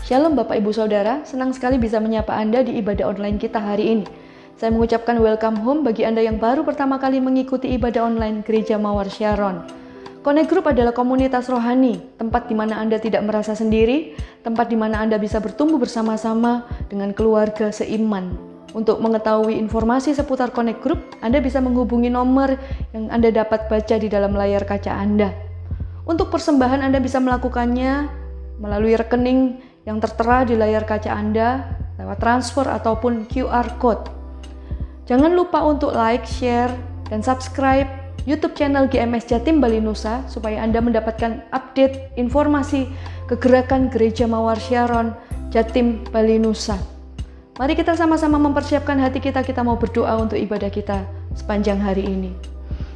Shalom Bapak Ibu Saudara, senang sekali bisa menyapa Anda di ibadah online kita hari ini. Saya mengucapkan welcome home bagi Anda yang baru pertama kali mengikuti ibadah online Gereja Mawar Sharon. Connect Group adalah komunitas rohani, tempat di mana Anda tidak merasa sendiri, tempat di mana Anda bisa bertumbuh bersama-sama dengan keluarga seiman. Untuk mengetahui informasi seputar Connect Group, Anda bisa menghubungi nomor yang Anda dapat baca di dalam layar kaca Anda. Untuk persembahan Anda bisa melakukannya melalui rekening yang tertera di layar kaca Anda lewat transfer ataupun QR Code. Jangan lupa untuk like, share, dan subscribe YouTube channel GMS Jatim Bali Nusa supaya Anda mendapatkan update informasi kegerakan Gereja Mawar Sharon Jatim Bali Nusa. Mari kita sama-sama mempersiapkan hati kita mau berdoa untuk ibadah kita sepanjang hari ini.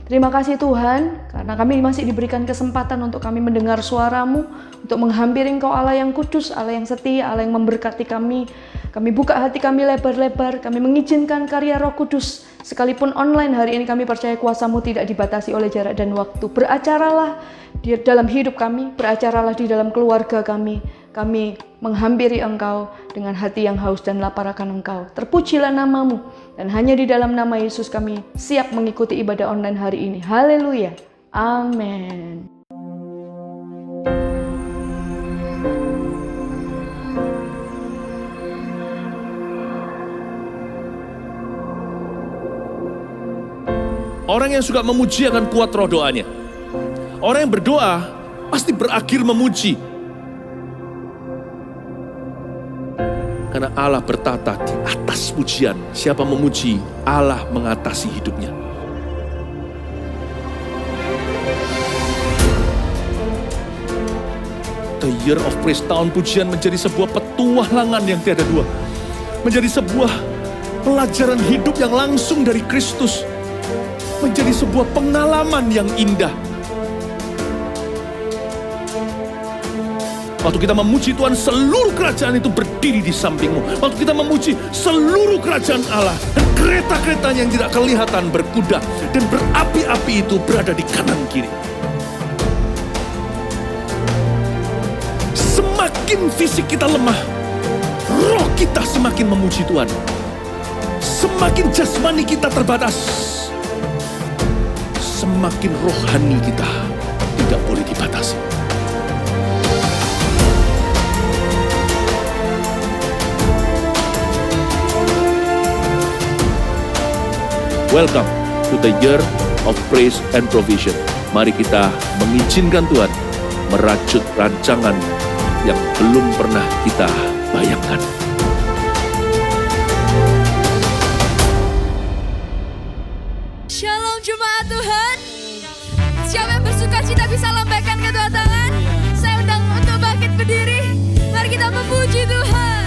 Terima kasih Tuhan, karena kami masih diberikan kesempatan untuk kami mendengar suara-Mu, untuk menghampiri Engkau Allah yang kudus, Allah yang setia, Allah yang memberkati kami. Kami buka hati kami lebar-lebar, kami mengizinkan karya Roh Kudus. Sekalipun online hari ini kami percaya kuasa-Mu tidak dibatasi oleh jarak dan waktu. Beracaralah di dalam hidup kami, beracaralah di dalam keluarga kami. Kami menghampiri Engkau dengan hati yang haus dan lapar akan Engkau. Terpujilah nama-Mu, dan hanya di dalam nama Yesus kami siap mengikuti ibadah online hari ini. Haleluya. Amin. Orang yang suka memuji akan kuat roh doanya. Orang yang berdoa pasti berakhir memuji. Karena Allah bertata di atas pujian. Siapa memuji, Allah mengatasi hidupnya. The Year of Praise, tahun pujian menjadi sebuah petualangan yang tiada dua. Menjadi sebuah pelajaran hidup yang langsung dari Kristus. Menjadi sebuah pengalaman yang indah. Waktu kita memuji Tuhan, seluruh kerajaan itu berdiri di sampingmu. Waktu kita memuji, seluruh kerajaan Allah dan kereta-keretanya yang tidak kelihatan berkuda dan berapi-api itu berada di kanan kiri. Semakin fisik kita lemah, roh kita semakin memuji Tuhan. Semakin jasmani kita terbatas, semakin rohani kita tidak boleh dibatasi. Welcome to the Year of Praise and Provision. Mari kita mengizinkan Tuhan merajut rancangan yang belum pernah kita bayangkan. Shalom jemaat Tuhan. Siapa yang bersuka cita bisa lambaikan kedua tangan. Saya undang untuk bangkit berdiri. Mari kita memuji Tuhan.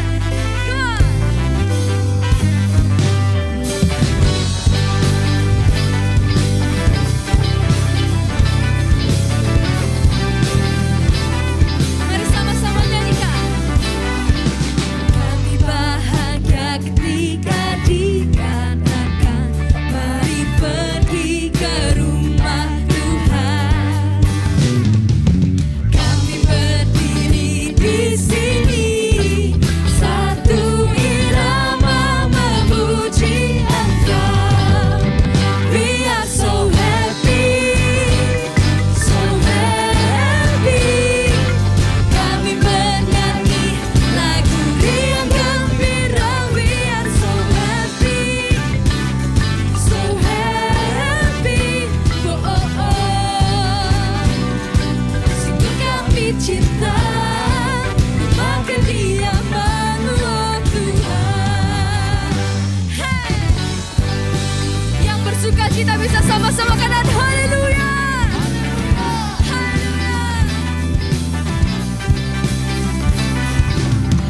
Kita bisa sama-sama kanan, haleluya.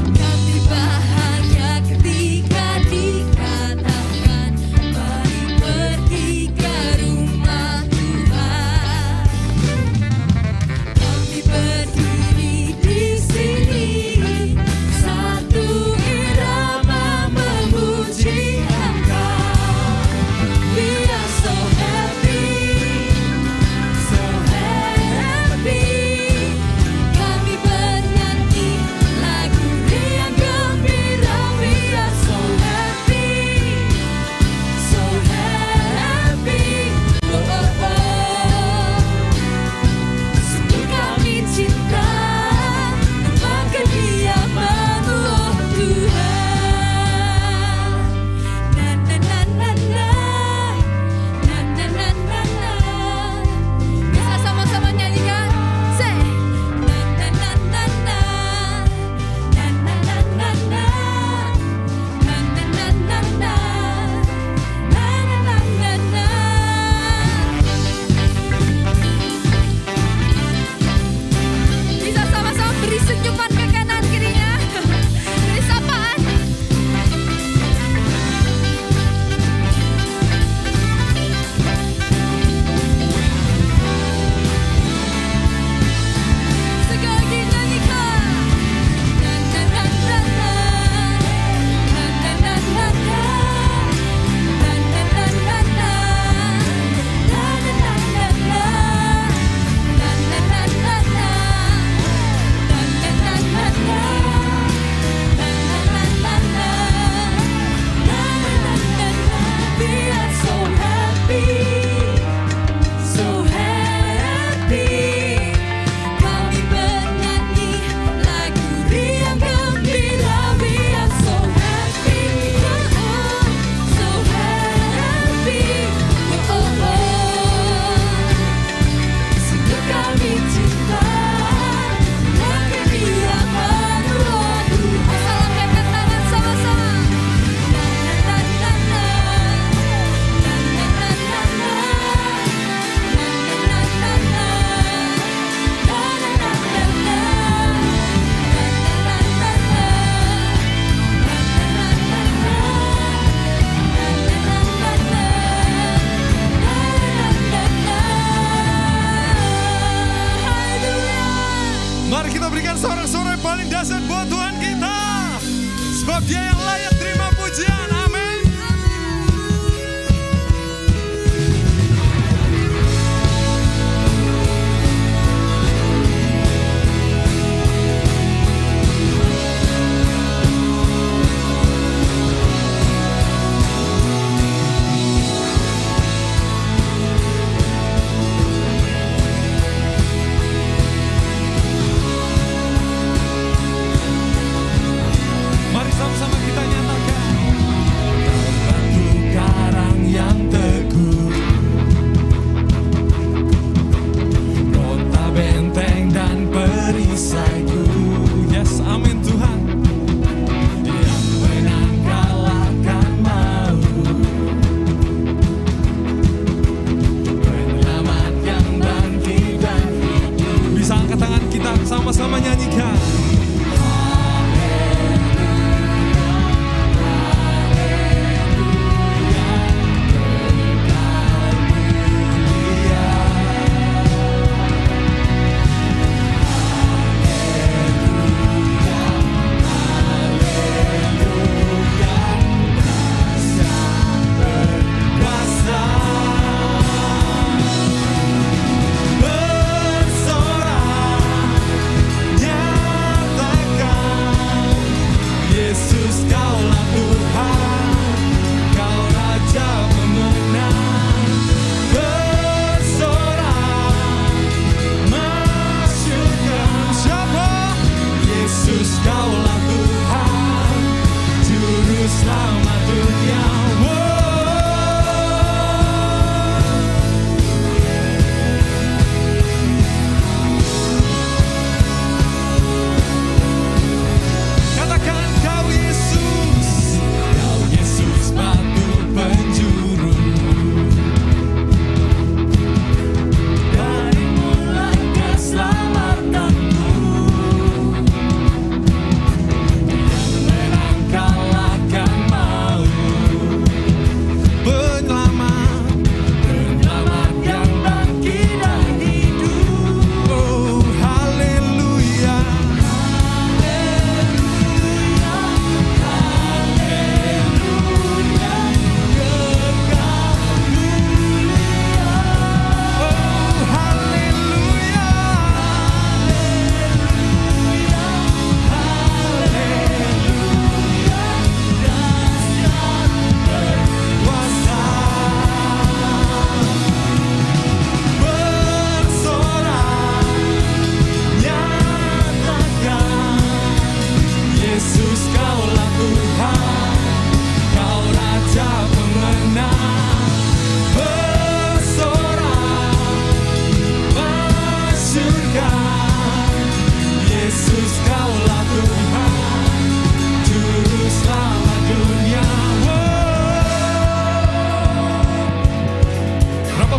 Kami bahagia ketika dikatakan mari pergi ke rumah Tuhan. Kami berdiri di sini satu irama memuji Engkau. We are so happy.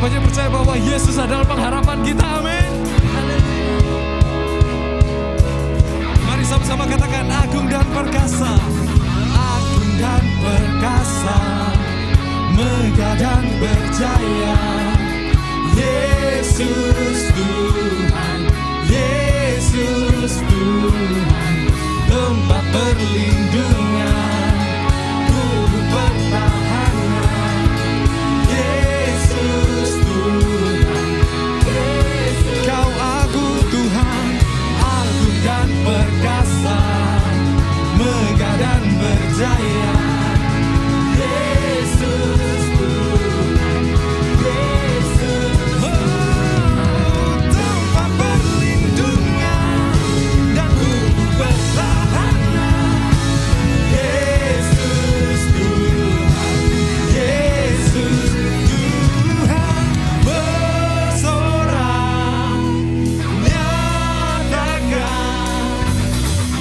Siapa yang percaya bahwa Yesus adalah pengharapan kita? Amin. Mari sama-sama katakan agung dan perkasa. Agung dan perkasa, megah dan berjaya. Yesus Tuhan, Yesus Tuhan, tempat perlindungan, guru pertahanan. Yesus Tuhan, Yesus. Kau agung Tuhan, agung dan perkasa, megah dan berjaya. Yesus Tuhan, Yesus. Oh, tempat perlindungan dan guru pertahanan. Yesus Tuhan, Yesus Tuhan, bersorak nyatakan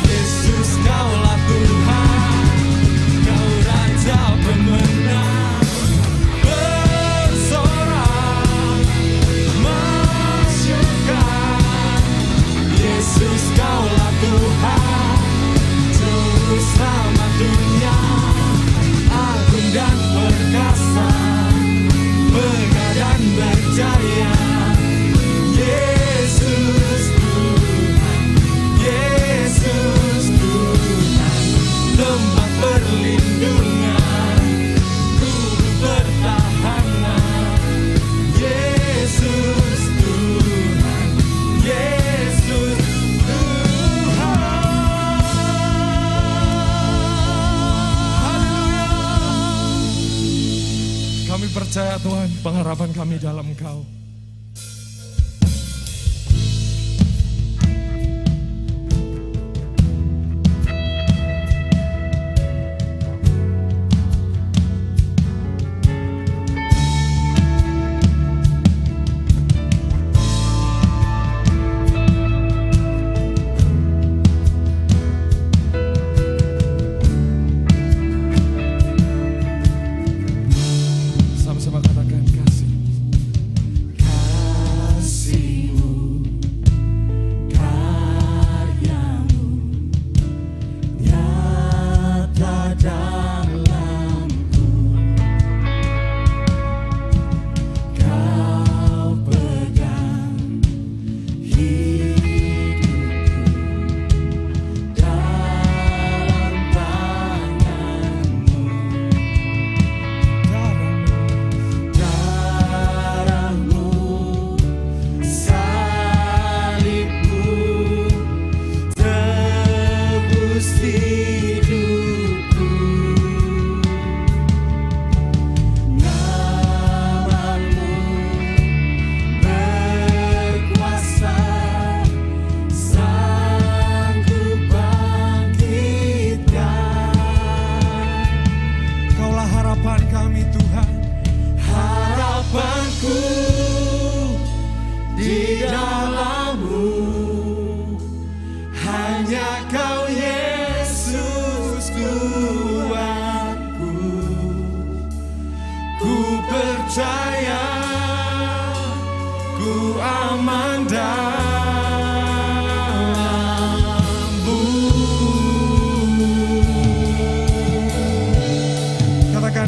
Yesus kaulah Tuhan, kau Raja pemenang. Bersorak masyurkan Yesus kaulah Tuhan, Juru Selamat dunia. Agung dan perkasa, megah dan berjaya. Yesus Tuhan, Yesus Tuhan, tempat perlindungan, guru pertahanan. Yesus Tuhan, Yesus Tuhan. Haleluya. Kami percaya Tuhan, pengharapan kami dalam Engkau. Sama-sama katakan kasih.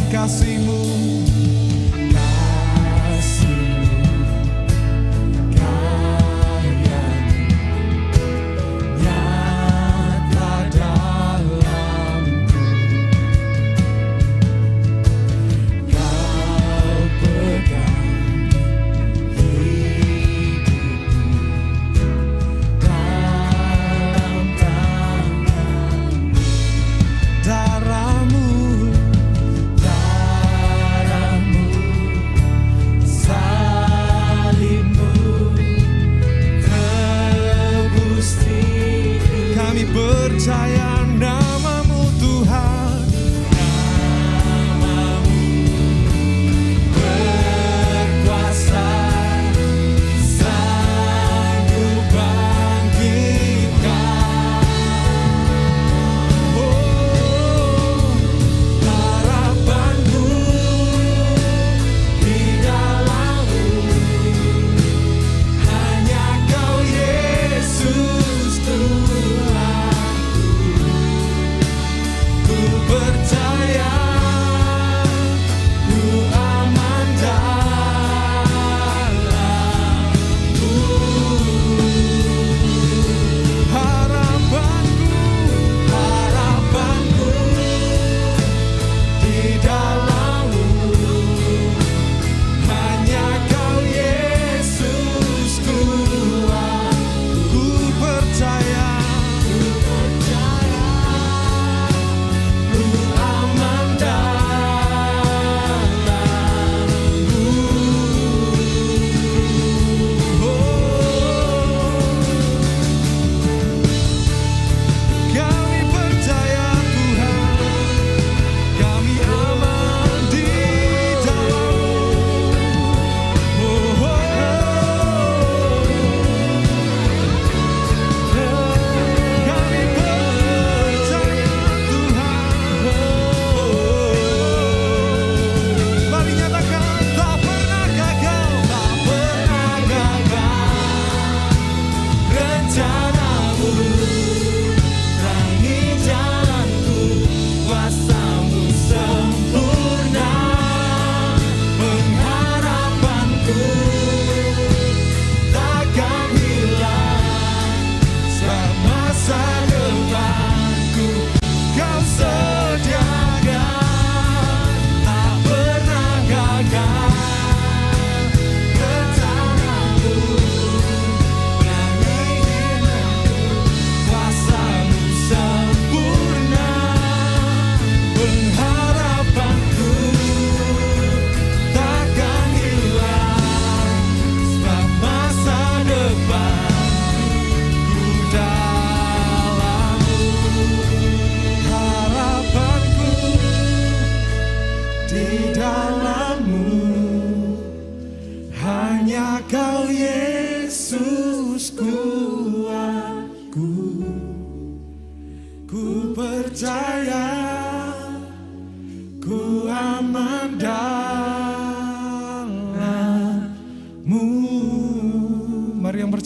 kasih-Mu, kasih-Mu, karya-Mu nyata dalamku. Kau pegang hidupku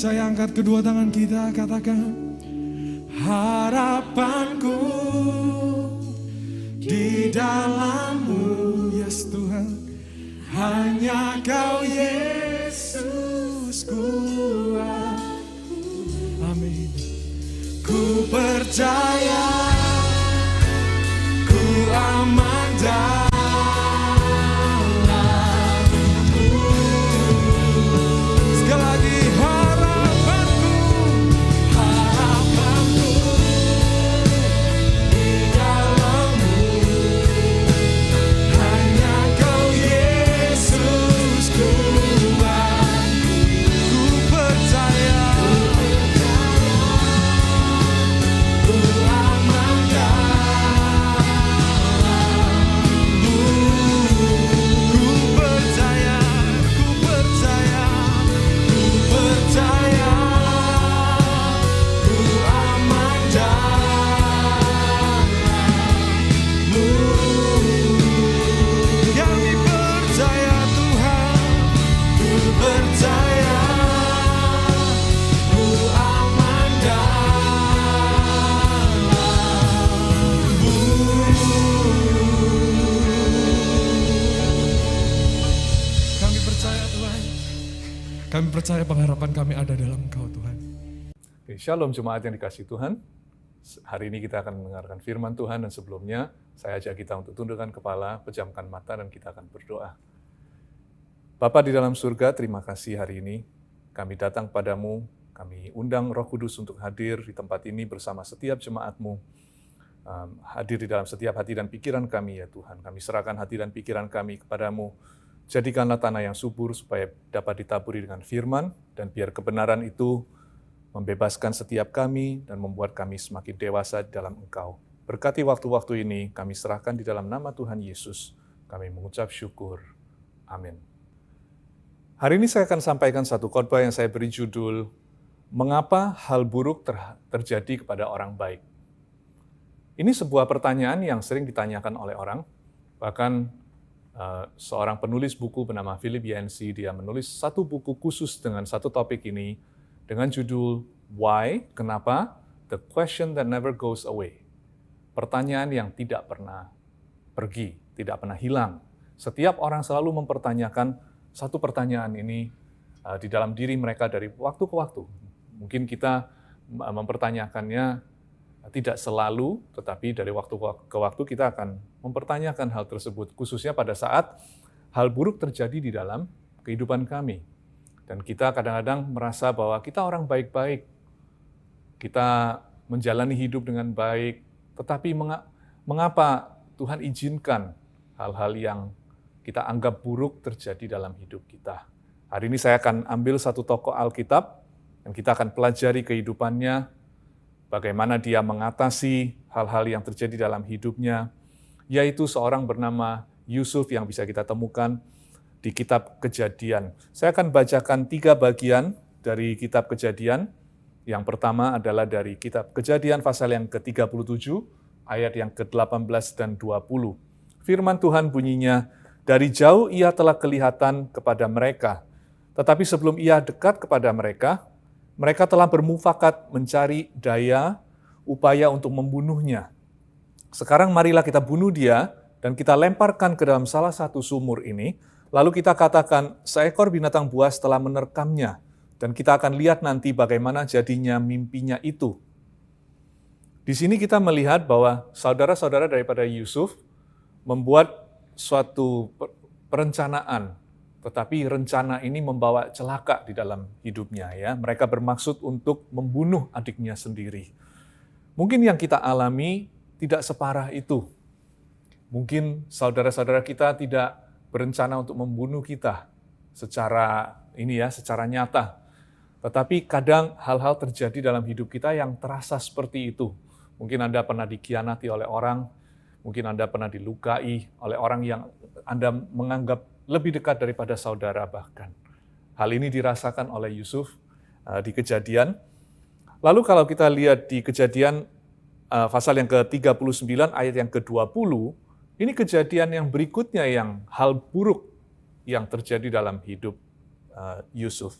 percaya, angkat kedua tangan kita, katakan, harapanku di dalam-Mu, yes Tuhan, hanya Kau Yesus kuat. Amin. Ku percaya, ku aman dalam-Mu. Sekali lagi, harapanku di dalam-Mu, hanya Kau Yesus kuat. Ku percaya, ku aman dalam-Mu. Ku percaya, ku percaya, ku percaya, ku aman dalam-Mu. Kami percaya Tuhan, ku percaya, ku aman dalam-Mu. Kami percaya Tuhan, kami percaya pengharapan kami ada dalam Engkau Tuhan. Oke, Shalom jemaat yang dikasihi Tuhan. Hari ini kita akan mendengarkan firman Tuhan, dan sebelumnya saya ajak kita untuk tundukkan kepala, pejamkan mata, dan kita akan berdoa. Bapa di dalam surga, terima kasih hari ini kami datang padamu, kami undang Roh Kudus untuk hadir di tempat ini bersama setiap jemaat-Mu, hadir di dalam setiap hati dan pikiran kami ya Tuhan. Kami serahkan hati dan pikiran kami kepadamu. Jadikanlah tanah yang subur supaya dapat ditaburi dengan firman, dan biar kebenaran itu membebaskan setiap kami dan membuat kami semakin dewasa di dalam Engkau. Berkati waktu-waktu ini, kami serahkan di dalam nama Tuhan Yesus. Kami mengucap syukur. Amin. Hari ini saya akan sampaikan satu khotbah yang saya beri judul, Mengapa Hal Buruk Terjadi Kepada Orang Baik. Ini sebuah pertanyaan yang sering ditanyakan oleh orang, bahkan seorang penulis buku bernama Philip Yancey, dia menulis satu buku khusus dengan satu topik ini, dengan judul Why? Kenapa? The Question That Never Goes Away. Pertanyaan yang tidak pernah pergi, tidak pernah hilang. Setiap orang selalu mempertanyakan satu pertanyaan ini di dalam diri mereka dari waktu ke waktu. Mungkin kita mempertanyakannya tidak selalu, tetapi dari waktu ke waktu kita akan mempertanyakan hal tersebut, khususnya pada saat hal buruk terjadi di dalam kehidupan kami. Dan kita kadang-kadang merasa bahwa kita orang baik-baik, kita menjalani hidup dengan baik, tetapi mengapa Tuhan izinkan hal-hal yang kita anggap buruk terjadi dalam hidup kita. Hari ini saya akan ambil satu tokoh Alkitab, dan kita akan pelajari kehidupannya, bagaimana dia mengatasi hal-hal yang terjadi dalam hidupnya, yaitu seorang bernama Yusuf yang bisa kita temukan di kitab Kejadian. Saya akan bacakan 3 bagian dari kitab Kejadian. Yang pertama adalah dari kitab Kejadian pasal yang ke-37, ayat yang ke-18 dan 20. Firman Tuhan bunyinya, dari jauh ia telah kelihatan kepada mereka, tetapi sebelum ia dekat kepada mereka, mereka telah bermufakat mencari daya, upaya untuk membunuhnya. Sekarang marilah kita bunuh dia, dan kita lemparkan ke dalam salah satu sumur ini, lalu kita katakan, seekor binatang buas telah menerkamnya, dan kita akan lihat nanti bagaimana jadinya mimpinya itu. Di sini kita melihat bahwa saudara-saudara daripada Yusuf membuat suatu perencanaan, tetapi rencana ini membawa celaka di dalam hidupnya. Ya, mereka bermaksud untuk membunuh adiknya sendiri. Mungkin yang kita alami tidak separah itu. Mungkin saudara-saudara kita tidak berencana untuk membunuh kita secara nyata. Tetapi kadang hal-hal terjadi dalam hidup kita yang terasa seperti itu. Mungkin Anda pernah dikhianati oleh orang, mungkin Anda pernah dilukai oleh orang yang Anda menganggap lebih dekat daripada saudara bahkan. Hal ini dirasakan oleh Yusuf di Kejadian. Lalu kalau kita lihat di Kejadian pasal yang ke-39 ayat yang ke-20, ini kejadian yang berikutnya yang hal buruk yang terjadi dalam hidup Yusuf.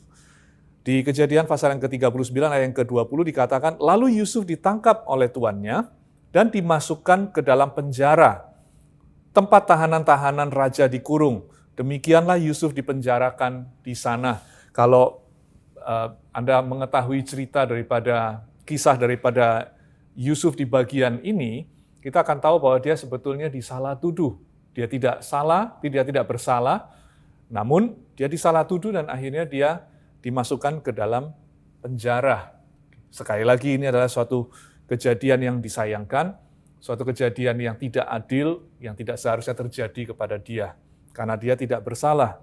Di Kejadian pasal yang ke-39 ayat yang ke-20 dikatakan, lalu Yusuf ditangkap oleh tuannya dan dimasukkan ke dalam penjara, tempat tahanan-tahanan raja dikurung. Demikianlah Yusuf dipenjarakan di sana. Kalau Anda mengetahui kisah daripada Yusuf di bagian ini, kita akan tahu bahwa dia sebetulnya disalah tuduh. Dia tidak salah, dia tidak bersalah, namun dia disalah tuduh dan akhirnya dia dimasukkan ke dalam penjara. Sekali lagi ini adalah suatu kejadian yang disayangkan, suatu kejadian yang tidak adil, yang tidak seharusnya terjadi kepada dia, karena dia tidak bersalah.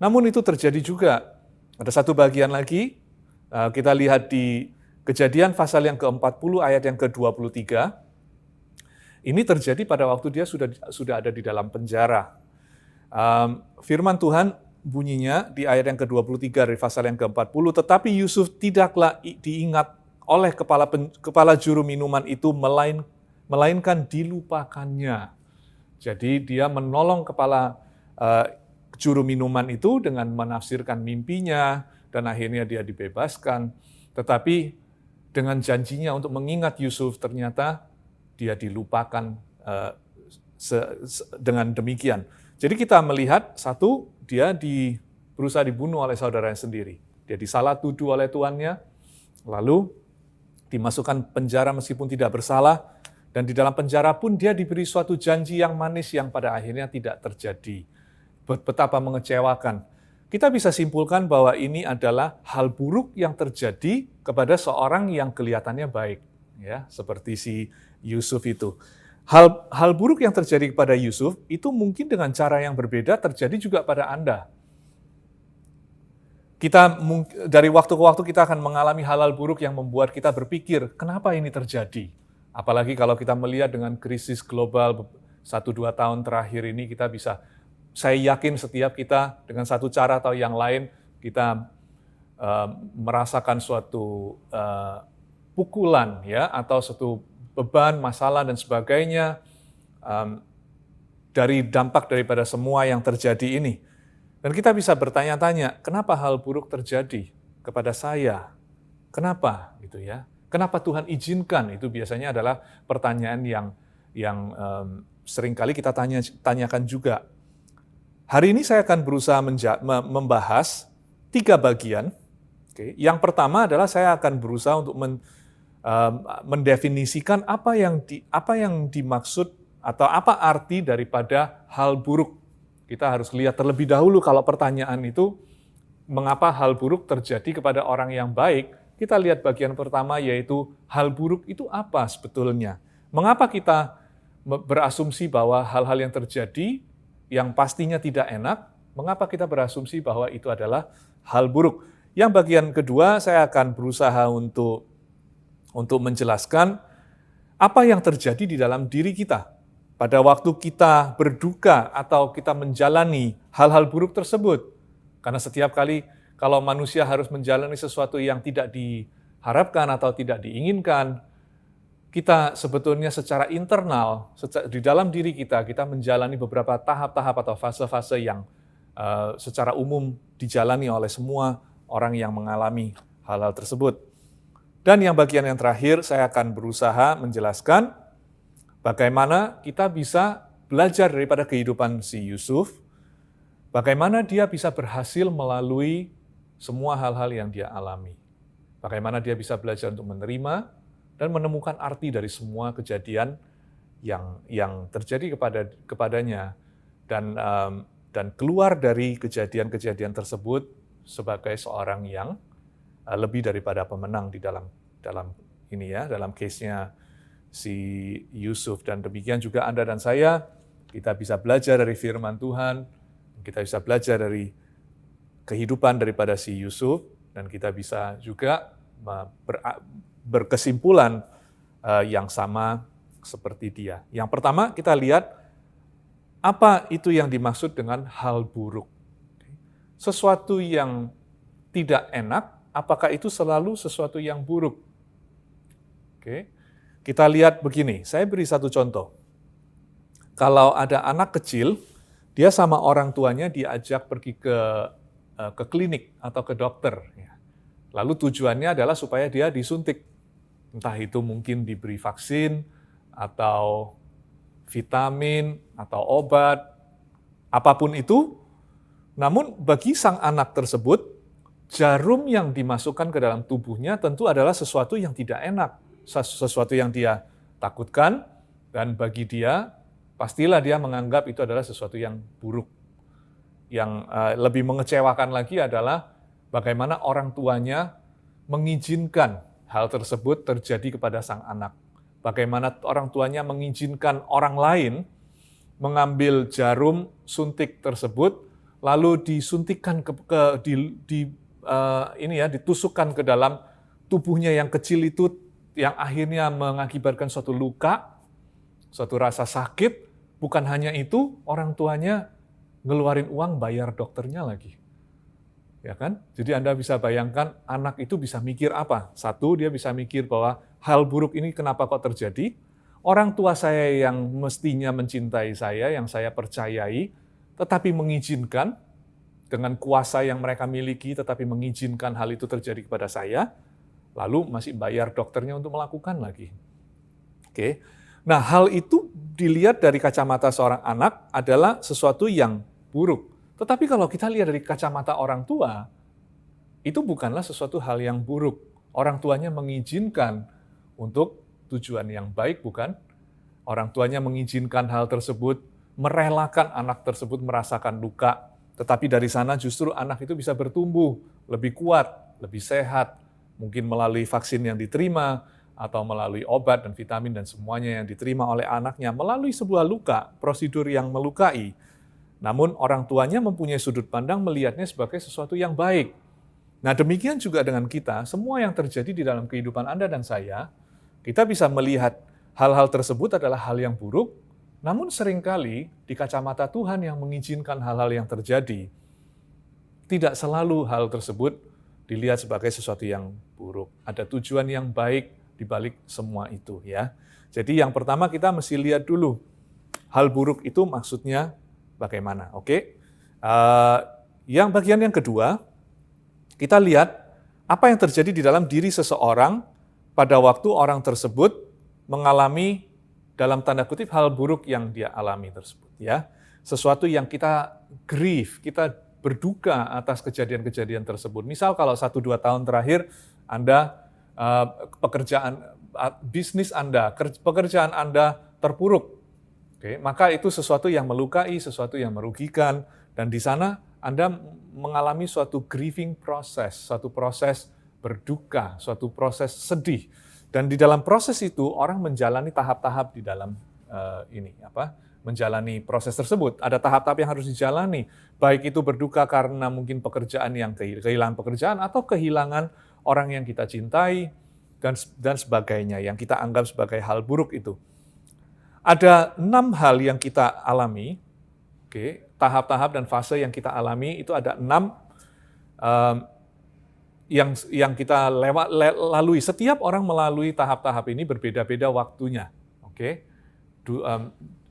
Namun itu terjadi juga. Ada satu bagian lagi, kita lihat di Kejadian pasal yang ke-40 ayat yang ke-23. Ini terjadi pada waktu dia sudah ada di dalam penjara. Firman Tuhan bunyinya di ayat yang ke-23 dari pasal yang ke-40, tetapi Yusuf tidaklah diingat oleh kepala juru minuman itu, melainkan dilupakannya. Jadi dia menolong kepala juru minuman itu dengan menafsirkan mimpinya, dan akhirnya dia dibebaskan. Tetapi dengan janjinya untuk mengingat Yusuf, ternyata dia dilupakan dengan demikian. Jadi kita melihat, satu, dia berusaha dibunuh oleh saudaranya sendiri. Dia disalah tuduh oleh tuannya, lalu dimasukkan penjara meskipun tidak bersalah, dan di dalam penjara pun dia diberi suatu janji yang manis yang pada akhirnya tidak terjadi. Betapa mengecewakan. Kita bisa simpulkan bahwa ini adalah hal buruk yang terjadi kepada seorang yang kelihatannya baik, ya, seperti si Yusuf itu. Hal buruk yang terjadi kepada Yusuf itu mungkin dengan cara yang berbeda terjadi juga pada Anda. Dari waktu ke waktu kita akan mengalami hal-hal buruk yang membuat kita berpikir, kenapa ini terjadi? Apalagi kalau kita melihat dengan krisis global 1-2 tahun terakhir ini, saya yakin setiap kita dengan satu cara atau yang lain, kita merasakan suatu pukulan, ya, atau suatu beban, masalah, dan sebagainya dari dampak daripada semua yang terjadi ini. Dan kita bisa bertanya-tanya, kenapa hal buruk terjadi kepada saya? Kenapa? Gitu ya. Kenapa Tuhan izinkan? Itu biasanya adalah pertanyaan yang seringkali kita tanyakan juga. Hari ini saya akan berusaha membahas 3 bagian. Okay. Yang pertama adalah saya akan berusaha untuk mendefinisikan apa yang dimaksud atau apa arti daripada hal buruk. Kita harus lihat terlebih dahulu kalau pertanyaan itu mengapa hal buruk terjadi kepada orang yang baik. Kita lihat bagian pertama, yaitu hal buruk itu apa sebetulnya. Mengapa kita berasumsi bahwa hal-hal yang terjadi yang pastinya tidak enak, mengapa kita berasumsi bahwa itu adalah hal buruk. Yang bagian kedua saya akan berusaha untuk menjelaskan apa yang terjadi di dalam diri kita pada waktu kita berduka atau kita menjalani hal-hal buruk tersebut. Karena setiap kali kalau manusia harus menjalani sesuatu yang tidak diharapkan atau tidak diinginkan, kita sebetulnya secara internal, di dalam diri kita menjalani beberapa tahap-tahap atau fase-fase yang secara umum dijalani oleh semua orang yang mengalami hal-hal tersebut. Dan yang bagian yang terakhir, saya akan berusaha menjelaskan bagaimana kita bisa belajar daripada kehidupan si Yusuf, bagaimana dia bisa berhasil melalui semua hal-hal yang dia alami, bagaimana dia bisa belajar untuk menerima dan menemukan arti dari semua kejadian yang terjadi kepadanya, dan keluar dari kejadian-kejadian tersebut sebagai seorang yang lebih daripada pemenang di dalam ini, ya, dalam case-nya si Yusuf. Dan demikian juga Anda dan saya, kita bisa belajar dari firman Tuhan, kita bisa belajar dari kehidupan daripada si Yusuf, dan kita bisa juga berkesimpulan yang sama seperti dia. Yang pertama, kita lihat apa itu yang dimaksud dengan hal buruk. Sesuatu yang tidak enak, apakah itu selalu sesuatu yang buruk? Oke. Kita lihat begini, saya beri satu contoh. Kalau ada anak kecil, dia sama orang tuanya diajak pergi ke klinik atau ke dokter. Lalu tujuannya adalah supaya dia disuntik. Entah itu mungkin diberi vaksin, atau vitamin, atau obat, apapun itu. Namun bagi sang anak tersebut, jarum yang dimasukkan ke dalam tubuhnya tentu adalah sesuatu yang tidak enak, sesuatu yang dia takutkan, dan bagi dia, pastilah dia menganggap itu adalah sesuatu yang buruk. Yang lebih mengecewakan lagi adalah bagaimana orang tuanya mengizinkan hal tersebut terjadi kepada sang anak. Bagaimana orang tuanya mengizinkan orang lain mengambil jarum suntik tersebut, lalu disuntikkan ditusukkan ke dalam tubuhnya yang kecil itu, yang akhirnya mengakibatkan suatu luka, suatu rasa sakit. Bukan hanya itu, orang tuanya ngeluarin uang bayar dokternya lagi. Ya kan? Jadi Anda bisa bayangkan anak itu bisa mikir apa? Satu, dia bisa mikir bahwa hal buruk ini kenapa kok terjadi? Orang tua saya yang mestinya mencintai saya, yang saya percayai, tetapi mengizinkan dengan kuasa yang mereka miliki, tetapi mengizinkan hal itu terjadi kepada saya, lalu masih bayar dokternya untuk melakukan lagi. Oke. Nah, hal itu dilihat dari kacamata seorang anak adalah sesuatu yang buruk. Tetapi kalau kita lihat dari kacamata orang tua, itu bukanlah sesuatu hal yang buruk. Orang tuanya mengizinkan untuk tujuan yang baik, bukan? Orang tuanya mengizinkan hal tersebut, merelakan anak tersebut merasakan luka, tetapi dari sana justru anak itu bisa bertumbuh lebih kuat, lebih sehat, mungkin melalui vaksin yang diterima, atau melalui obat dan vitamin dan semuanya yang diterima oleh anaknya, melalui sebuah luka, prosedur yang melukai. Namun orang tuanya mempunyai sudut pandang melihatnya sebagai sesuatu yang baik. Nah, demikian juga dengan kita, semua yang terjadi di dalam kehidupan Anda dan saya, kita bisa melihat hal-hal tersebut adalah hal yang buruk, namun seringkali di kacamata Tuhan yang mengizinkan hal-hal yang terjadi, tidak selalu hal tersebut dilihat sebagai sesuatu yang buruk. Ada tujuan yang baik di balik semua itu, ya. Jadi yang pertama kita mesti lihat dulu, hal buruk itu maksudnya bagaimana, oke? Yang bagian yang kedua, kita lihat apa yang terjadi di dalam diri seseorang pada waktu orang tersebut mengalami dalam tanda kutip hal buruk yang dia alami tersebut, ya. Sesuatu yang kita grief, kita berduka atas kejadian-kejadian tersebut. Misal kalau 1-2 tahun terakhir Anda bisnis Anda, pekerjaan Anda terpuruk, oke, maka itu sesuatu yang melukai, sesuatu yang merugikan, dan di sana Anda mengalami suatu grieving proses, suatu proses berduka, suatu proses sedih. Dan di dalam proses itu orang menjalani tahap-tahap di dalam menjalani proses tersebut. Ada tahap-tahap yang harus dijalani, baik itu berduka karena mungkin pekerjaan yang kehilangan pekerjaan atau kehilangan orang yang kita cintai dan sebagainya yang kita anggap sebagai hal buruk itu. Ada 6 hal yang kita alami, oke, tahap-tahap dan fase yang kita alami itu ada 6 yang kita lalui. Setiap orang melalui tahap-tahap ini berbeda-beda waktunya. Oke,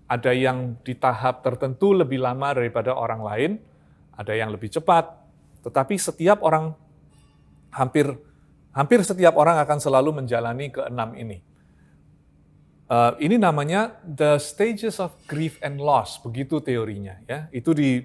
ada yang di tahap tertentu lebih lama daripada orang lain, ada yang lebih cepat. Tetapi setiap orang, hampir setiap orang akan selalu menjalani ke-6 ini. Ini namanya the stages of grief and loss, begitu teorinya. Ya, itu di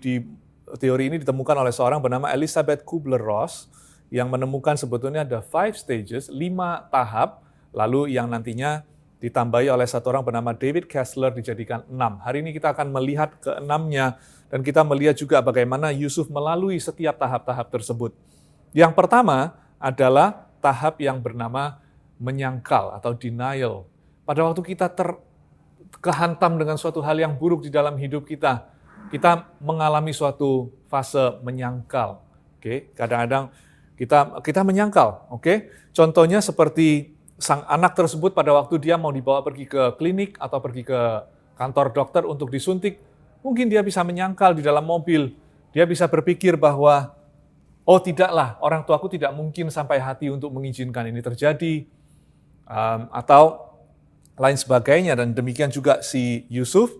teori ini ditemukan oleh seorang bernama Elisabeth Kubler-Ross, yang menemukan sebetulnya ada 5 stages, 5 tahap, lalu yang nantinya ditambahi oleh satu orang bernama David Kessler dijadikan 6. Hari ini kita akan melihat ke-6-nya, dan kita melihat juga bagaimana Yusuf melalui setiap tahap-tahap tersebut. Yang pertama adalah tahap yang bernama menyangkal atau denial. Pada waktu kita kehantam dengan suatu hal yang buruk di dalam hidup kita, kita mengalami suatu fase menyangkal. Oke, kadang-kadang kita menyangkal. Oke, contohnya seperti sang anak tersebut pada waktu dia mau dibawa pergi ke klinik atau pergi ke kantor dokter untuk disuntik, mungkin dia bisa menyangkal di dalam mobil. Dia bisa berpikir bahwa, oh tidaklah, orang tuaku tidak mungkin sampai hati untuk mengizinkan ini terjadi, atau lain sebagainya. Dan demikian juga si Yusuf,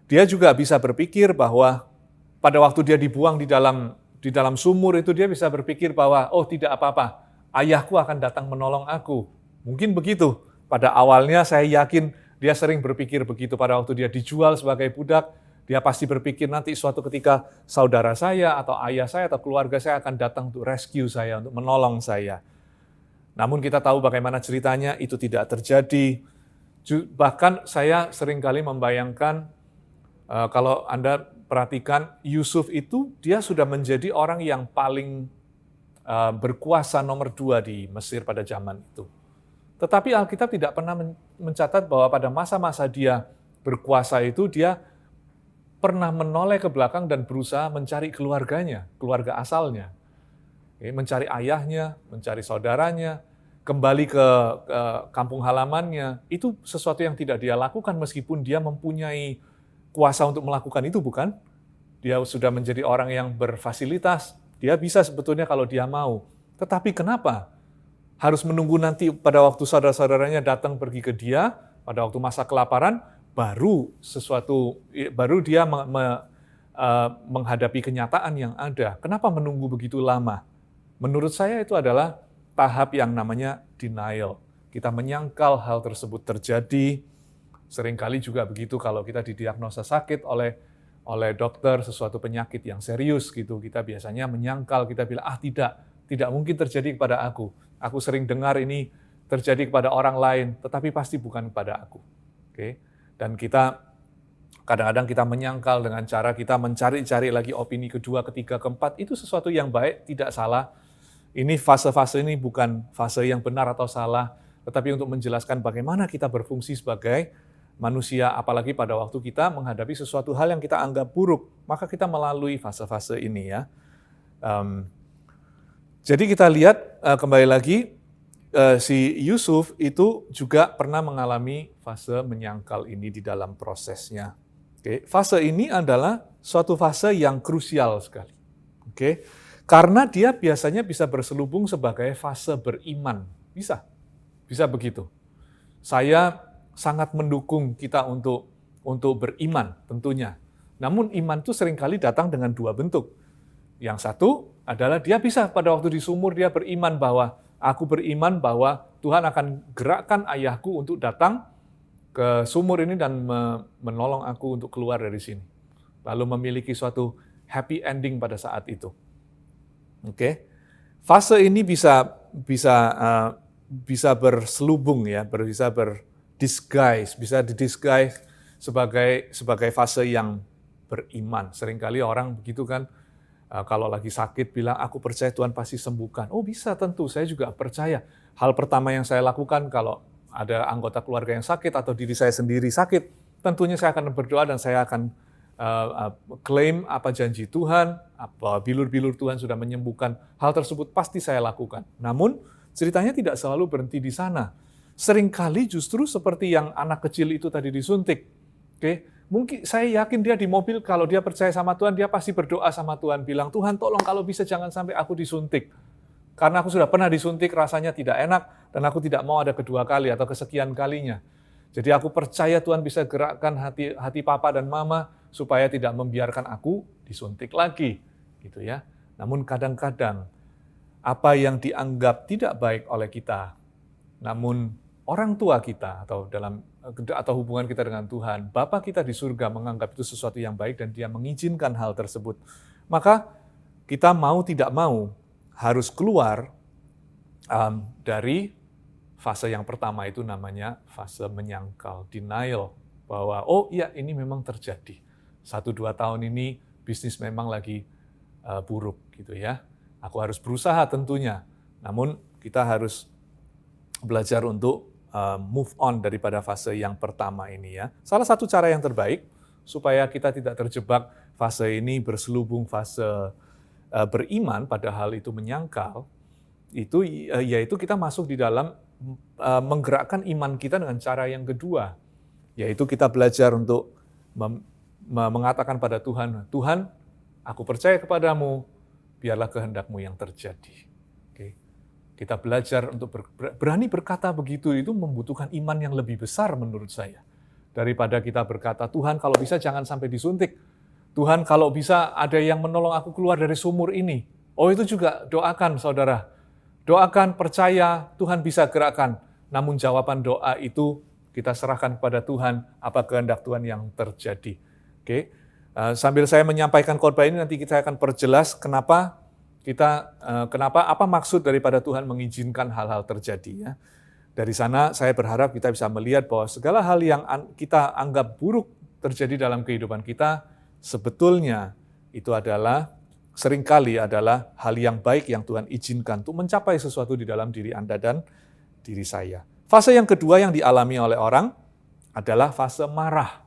dia juga bisa berpikir bahwa pada waktu dia dibuang di dalam sumur itu, dia bisa berpikir bahwa, oh tidak apa-apa, ayahku akan datang menolong aku. Mungkin begitu. Pada awalnya saya yakin dia sering berpikir begitu pada waktu dia dijual sebagai budak. Dia pasti berpikir nanti suatu ketika saudara saya atau ayah saya atau keluarga saya akan datang untuk rescue saya, untuk menolong saya. Namun kita tahu bagaimana ceritanya, itu tidak terjadi. Bahkan saya seringkali membayangkan, kalau Anda perhatikan, Yusuf itu dia sudah menjadi orang yang paling berkuasa nomor 2 di Mesir pada zaman itu. Tetapi Alkitab tidak pernah mencatat bahwa pada masa-masa dia berkuasa itu, dia pernah menoleh ke belakang dan berusaha mencari keluarganya, keluarga asalnya. Mencari ayahnya, mencari saudaranya, kembali ke kampung halamannya. Itu sesuatu yang tidak dia lakukan meskipun dia mempunyai kuasa untuk melakukan itu, bukan? Dia sudah menjadi orang yang berfasilitas, dia bisa sebetulnya kalau dia mau. Tetapi kenapa harus menunggu nanti pada waktu saudara-saudaranya datang pergi ke dia, pada waktu masa kelaparan, baru dia menghadapi kenyataan yang ada. Kenapa menunggu begitu lama? Menurut saya itu adalah tahap yang namanya denial. Kita menyangkal hal tersebut terjadi. Seringkali juga begitu kalau kita didiagnosa sakit oleh dokter sesuatu penyakit yang serius gitu. Kita biasanya menyangkal, kita bilang, tidak mungkin terjadi kepada aku. Aku sering dengar ini terjadi kepada orang lain, tetapi pasti bukan kepada aku. Oke? Dan kadang-kadang kita menyangkal dengan cara kita mencari-cari lagi opini kedua, ketiga, keempat. Itu sesuatu yang baik, tidak salah. Ini fase-fase ini bukan fase yang benar atau salah, tetapi untuk menjelaskan bagaimana kita berfungsi sebagai manusia, apalagi pada waktu kita menghadapi sesuatu hal yang kita anggap buruk, maka kita melalui fase-fase ini ya. Jadi kita lihat kembali lagi, si Yusuf itu juga pernah mengalami fase menyangkal ini di dalam prosesnya. Oke, fase ini adalah suatu fase yang krusial sekali. Oke, karena dia biasanya bisa berselubung sebagai fase beriman. Bisa begitu. Saya sangat mendukung kita untuk beriman tentunya. Namun iman itu seringkali datang dengan 2 bentuk. Yang satu adalah dia bisa pada waktu di sumur dia beriman bahwa aku beriman bahwa Tuhan akan gerakkan ayahku untuk datang ke sumur ini dan menolong aku untuk keluar dari sini. Lalu memiliki suatu happy ending pada saat itu. Oke, fase ini bisa berselubung ya, bisa didisguise sebagai fase yang beriman. Seringkali orang begitu kan, kalau lagi sakit bilang aku percaya Tuhan pasti sembuhkan. Oh bisa, tentu saya juga percaya. Hal pertama yang saya lakukan kalau ada anggota keluarga yang sakit atau diri saya sendiri sakit, tentunya saya akan berdoa dan saya akan klaim apa janji Tuhan, apa bilur-bilur Tuhan sudah menyembuhkan. Hal tersebut pasti saya lakukan. Namun ceritanya tidak selalu berhenti di sana. Seringkali justru seperti yang anak kecil itu tadi disuntik. Oke, mungkin saya yakin dia di mobil kalau dia percaya sama Tuhan, dia pasti berdoa sama Tuhan, bilang, Tuhan tolong kalau bisa jangan sampai aku disuntik. Karena aku sudah pernah disuntik, rasanya tidak enak, dan aku tidak mau ada kedua kali atau kesekian kalinya. Jadi aku percaya Tuhan bisa gerakkan hati papa dan mama supaya tidak membiarkan aku disuntik lagi, gitu ya. Namun kadang-kadang apa yang dianggap tidak baik oleh kita, namun orang tua kita atau hubungan kita dengan Tuhan, Bapa kita di surga menganggap itu sesuatu yang baik dan Dia mengizinkan hal tersebut. Maka kita mau tidak mau harus keluar dari fase yang pertama itu namanya fase menyangkal, denial. Bahwa oh iya ini memang terjadi. 1-2 tahun ini bisnis memang lagi buruk gitu ya. Aku harus berusaha tentunya. Namun kita harus belajar untuk move on daripada fase yang pertama ini ya. Salah satu cara yang terbaik supaya kita tidak terjebak fase ini berselubung fase beriman padahal itu menyangkal, itu yaitu kita masuk di dalam menggerakkan iman kita dengan cara yang kedua, yaitu kita belajar untuk mengatakan pada Tuhan, Tuhan, aku percaya kepadamu, biarlah kehendak-Mu yang terjadi. Oke. Kita belajar untuk berani berkata begitu, itu membutuhkan iman yang lebih besar menurut saya. Daripada kita berkata, Tuhan kalau bisa jangan sampai disuntik. Tuhan kalau bisa ada yang menolong aku keluar dari sumur ini. Oh itu juga doakan saudara. Doakan, percaya, Tuhan bisa gerakkan. Namun jawaban doa itu kita serahkan kepada Tuhan, apa kehendak Tuhan yang terjadi. Oke. Sambil saya menyampaikan khotbah ini, nanti kita akan perjelas kenapa apa maksud daripada Tuhan mengizinkan hal-hal terjadi. Ya. Dari sana saya berharap kita bisa melihat bahwa segala hal yang kita anggap buruk terjadi dalam kehidupan kita, sebetulnya itu adalah seringkali adalah hal yang baik yang Tuhan izinkan untuk mencapai sesuatu di dalam diri Anda dan diri saya. Fase yang kedua yang dialami oleh orang adalah fase marah.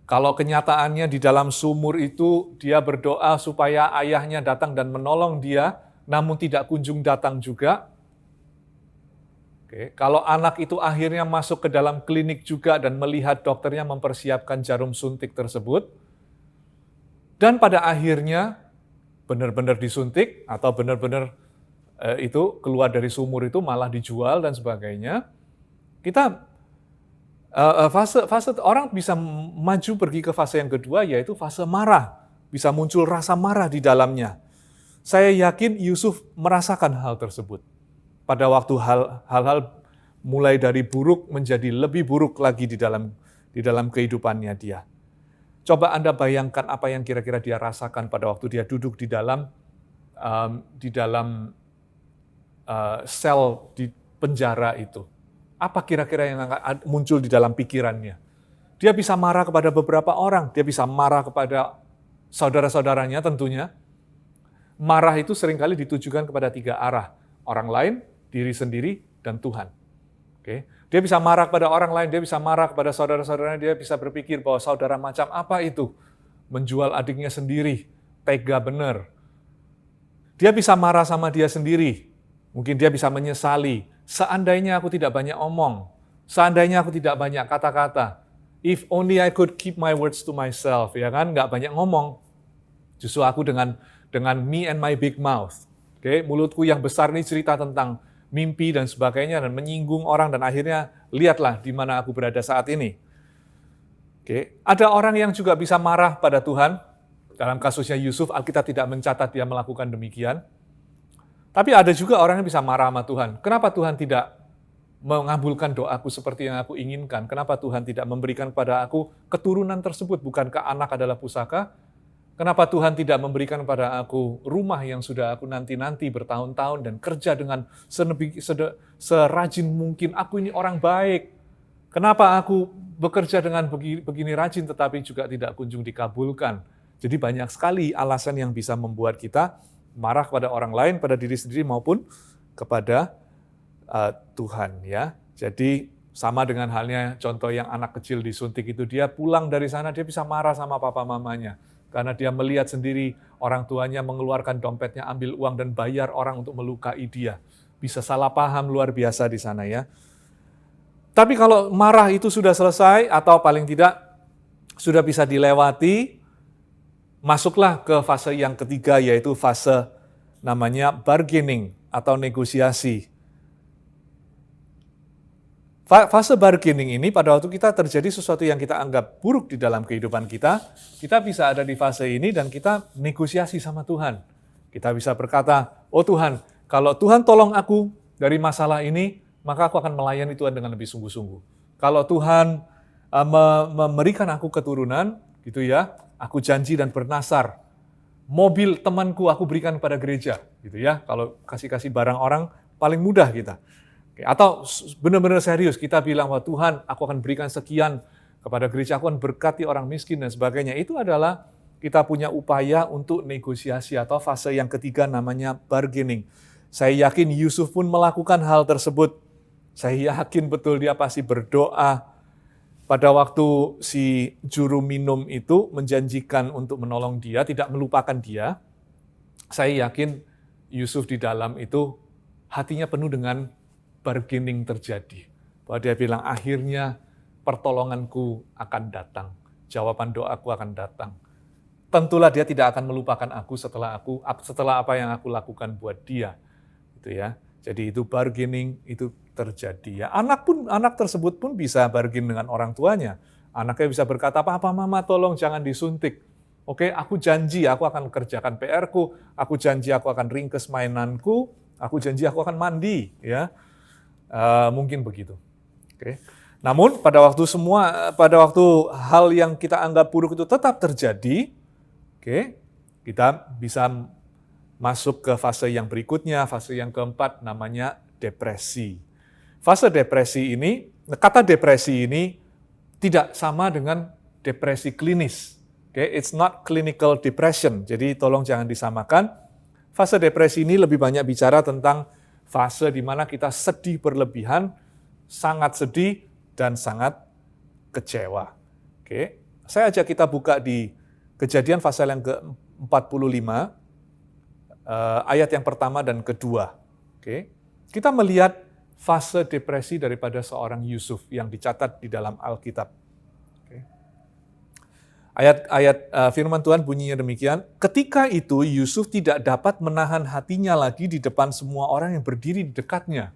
Kalau kenyataannya di dalam sumur itu dia berdoa supaya ayahnya datang dan menolong dia, namun tidak kunjung datang juga. Oke, kalau anak itu akhirnya masuk ke dalam klinik juga dan melihat dokternya mempersiapkan jarum suntik tersebut, dan pada akhirnya benar-benar disuntik atau benar-benar itu keluar dari sumur itu malah dijual dan sebagainya, kita fase orang bisa maju pergi ke fase yang kedua, yaitu fase marah, bisa muncul rasa marah di dalamnya. Saya yakin Yusuf merasakan hal tersebut. Pada waktu hal-hal mulai dari buruk menjadi lebih buruk lagi di dalam kehidupannya dia. Coba Anda bayangkan apa yang kira-kira dia rasakan pada waktu dia duduk di dalam sel di penjara itu. Apa kira-kira yang akan muncul di dalam pikirannya? Dia bisa marah kepada beberapa orang, dia bisa marah kepada saudara-saudaranya tentunya. Marah itu seringkali ditujukan kepada 3 arah. Orang lain, diri sendiri, dan Tuhan. Oke. Dia bisa marah kepada orang lain, dia bisa marah kepada saudara-saudaranya, dia bisa berpikir bahwa saudara macam apa itu? Menjual adiknya sendiri, tega benar. Dia bisa marah sama dia sendiri. Mungkin dia bisa menyesali. Seandainya aku tidak banyak omong. Seandainya aku tidak banyak kata-kata. If only I could keep my words to myself. Ya kan, nggak banyak ngomong. Justru aku dengan me and my big mouth. Oke, mulutku yang besar ini cerita tentang mimpi dan sebagainya dan menyinggung orang dan akhirnya lihatlah di mana aku berada saat ini. Oke, ada orang yang juga bisa marah pada Tuhan. Dalam kasusnya Yusuf, Alkitab tidak mencatat dia melakukan demikian. Tapi ada juga orang yang bisa marah sama Tuhan. Kenapa Tuhan tidak mengabulkan doaku seperti yang aku inginkan? Kenapa Tuhan tidak memberikan kepada aku keturunan tersebut? Bukankah anak adalah pusaka? Kenapa Tuhan tidak memberikan kepada aku rumah yang sudah aku nanti-nanti bertahun-tahun dan kerja dengan serajin mungkin? Aku ini orang baik. Kenapa aku bekerja dengan begini rajin tetapi juga tidak kunjung dikabulkan? Jadi banyak sekali alasan yang bisa membuat kita marah kepada orang lain, pada diri sendiri maupun kepada Tuhan. Ya. Jadi sama dengan halnya contoh yang anak kecil disuntik itu, dia pulang dari sana dia bisa marah sama papa mamanya. Karena dia melihat sendiri orang tuanya mengeluarkan dompetnya, ambil uang dan bayar orang untuk melukai dia. Bisa salah paham luar biasa di sana ya. Tapi kalau marah itu sudah selesai atau paling tidak sudah bisa dilewati, masuklah ke fase yang ketiga, yaitu fase namanya bargaining atau negosiasi. Fase bargaining ini pada waktu kita terjadi sesuatu yang kita anggap buruk di dalam kehidupan kita bisa ada di fase ini dan kita negosiasi sama Tuhan. Kita bisa berkata, oh Tuhan, kalau Tuhan tolong aku dari masalah ini, maka aku akan melayani Tuhan dengan lebih sungguh-sungguh. Kalau Tuhan memberikan aku keturunan, gitu ya, aku janji dan bernasar, mobil temanku aku berikan kepada gereja, gitu ya. Kalau kasih barang orang paling mudah kita. Atau benar-benar serius kita bilang bahwa Tuhan, aku akan berikan sekian kepada gereja, aku akan berkati orang miskin dan sebagainya. Itu adalah kita punya upaya untuk negosiasi atau fase yang ketiga namanya bargaining. Saya yakin Yusuf pun melakukan hal tersebut. Saya yakin betul dia pasti berdoa. Pada waktu si juru minum itu menjanjikan untuk menolong dia, tidak melupakan dia, saya yakin Yusuf di dalam itu hatinya penuh dengan bargaining terjadi. Bahwa dia bilang, akhirnya pertolonganku akan datang, jawaban doaku akan datang. Tentulah dia tidak akan melupakan aku setelah apa yang aku lakukan buat dia. Gitu ya. Jadi itu bargaining itu terjadi ya. Anak tersebut pun bisa bargain dengan orang tuanya. Anaknya bisa berkata, "Papa, Mama, tolong jangan disuntik." Oke, aku janji aku akan kerjakan PR-ku, aku janji aku akan ringkes mainanku, aku janji aku akan mandi, ya. Mungkin begitu. Oke. Namun pada waktu hal yang kita anggap buruk itu tetap terjadi, oke, kita bisa masuk ke fase yang berikutnya, fase yang keempat namanya depresi. Fase depresi ini, kata depresi ini tidak sama dengan depresi klinis. Okay, it's not clinical depression, jadi tolong jangan disamakan. Fase depresi ini lebih banyak bicara tentang fase di mana kita sedih berlebihan, sangat sedih, dan sangat kecewa. Okay. Saya ajak kita buka di Kejadian pasal yang ke-45, ayat yang pertama dan kedua. Okay. Kita melihat fase depresi daripada seorang Yusuf yang dicatat di dalam Alkitab. Ayat firman Tuhan bunyinya demikian, ketika itu Yusuf tidak dapat menahan hatinya lagi di depan semua orang yang berdiri di dekatnya.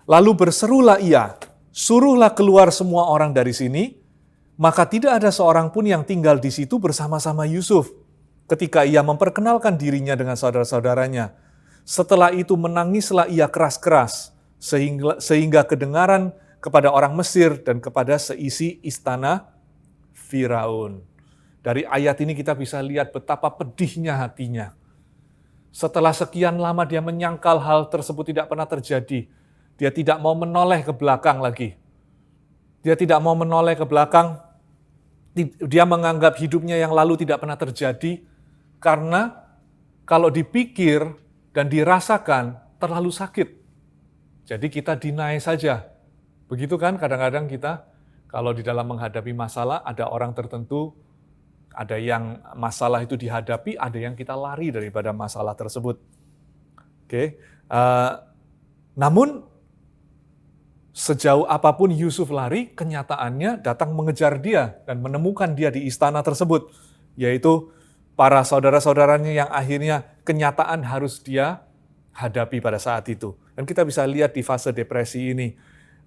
Lalu berserulah ia, suruhlah keluar semua orang dari sini, maka tidak ada seorang pun yang tinggal di situ bersama-sama Yusuf. Ketika ia memperkenalkan dirinya dengan saudara-saudaranya, setelah itu menangislah ia keras-keras, sehingga kedengaran kepada orang Mesir dan kepada seisi istana Firaun. Dari ayat ini kita bisa lihat betapa pedihnya hatinya. Setelah sekian lama dia menyangkal hal tersebut tidak pernah terjadi. Dia tidak mau menoleh ke belakang lagi. Dia tidak mau menoleh ke belakang. Dia menganggap hidupnya yang lalu tidak pernah terjadi. Karena kalau dipikir dan dirasakan terlalu sakit. Jadi kita deny saja. Begitu kan kadang-kadang kita kalau di dalam menghadapi masalah, ada orang tertentu, ada yang masalah itu dihadapi, ada yang kita lari daripada masalah tersebut. Oke. Namun, sejauh apapun Yusuf lari, kenyataannya datang mengejar dia dan menemukan dia di istana tersebut, yaitu para saudara-saudaranya yang akhirnya kenyataan harus dia hadapi pada saat itu. Dan kita bisa lihat di fase depresi ini,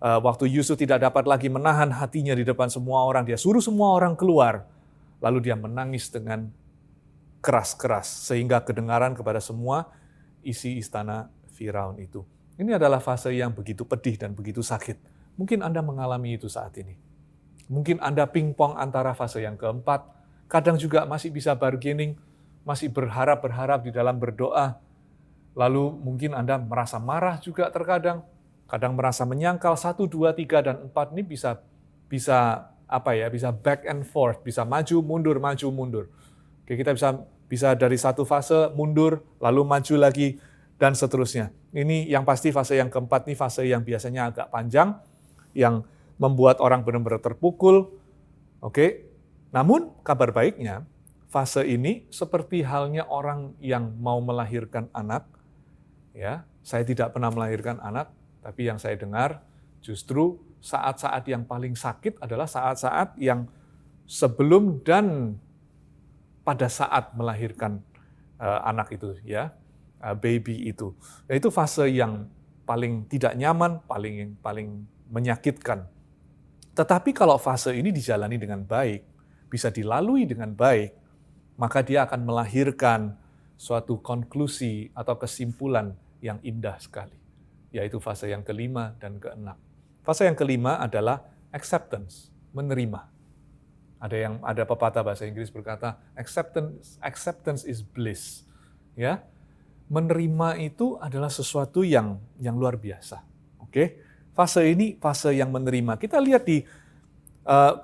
waktu Yusuf tidak dapat lagi menahan hatinya di depan semua orang, dia suruh semua orang keluar. Lalu dia menangis dengan keras-keras, sehingga kedengaran kepada semua isi istana Firaun itu. Ini adalah fase yang begitu pedih dan begitu sakit. Mungkin Anda mengalami itu saat ini. Mungkin Anda pingpong antara fase yang keempat, kadang juga masih bisa bargaining, masih berharap di dalam berdoa. Lalu mungkin Anda merasa marah juga terkadang, kadang merasa menyangkal 1, 2, 3, dan 4 ini bisa back and forth, bisa maju mundur. Oke, kita bisa dari satu fase mundur, lalu maju lagi, dan seterusnya. Ini yang pasti fase yang keempat ini fase yang biasanya agak panjang, yang membuat orang benar-benar terpukul. Oke, namun kabar baiknya, fase ini seperti halnya orang yang mau melahirkan anak. Ya, saya tidak pernah melahirkan anak, tapi yang saya dengar justru saat-saat yang paling sakit adalah saat-saat yang sebelum dan pada saat melahirkan anak itu, ya, baby itu. Dan itu fase yang paling tidak nyaman, paling menyakitkan. Tetapi kalau fase ini dijalani dengan baik, bisa dilalui dengan baik, maka dia akan melahirkan suatu konklusi atau kesimpulan yang indah sekali. Yaitu fase yang kelima dan keenam. Fase yang kelima adalah acceptance, menerima. Ada pepatah bahasa Inggris berkata, acceptance is bliss. Ya, menerima itu adalah sesuatu yang luar biasa. Oke, fase ini fase yang menerima. Kita lihat di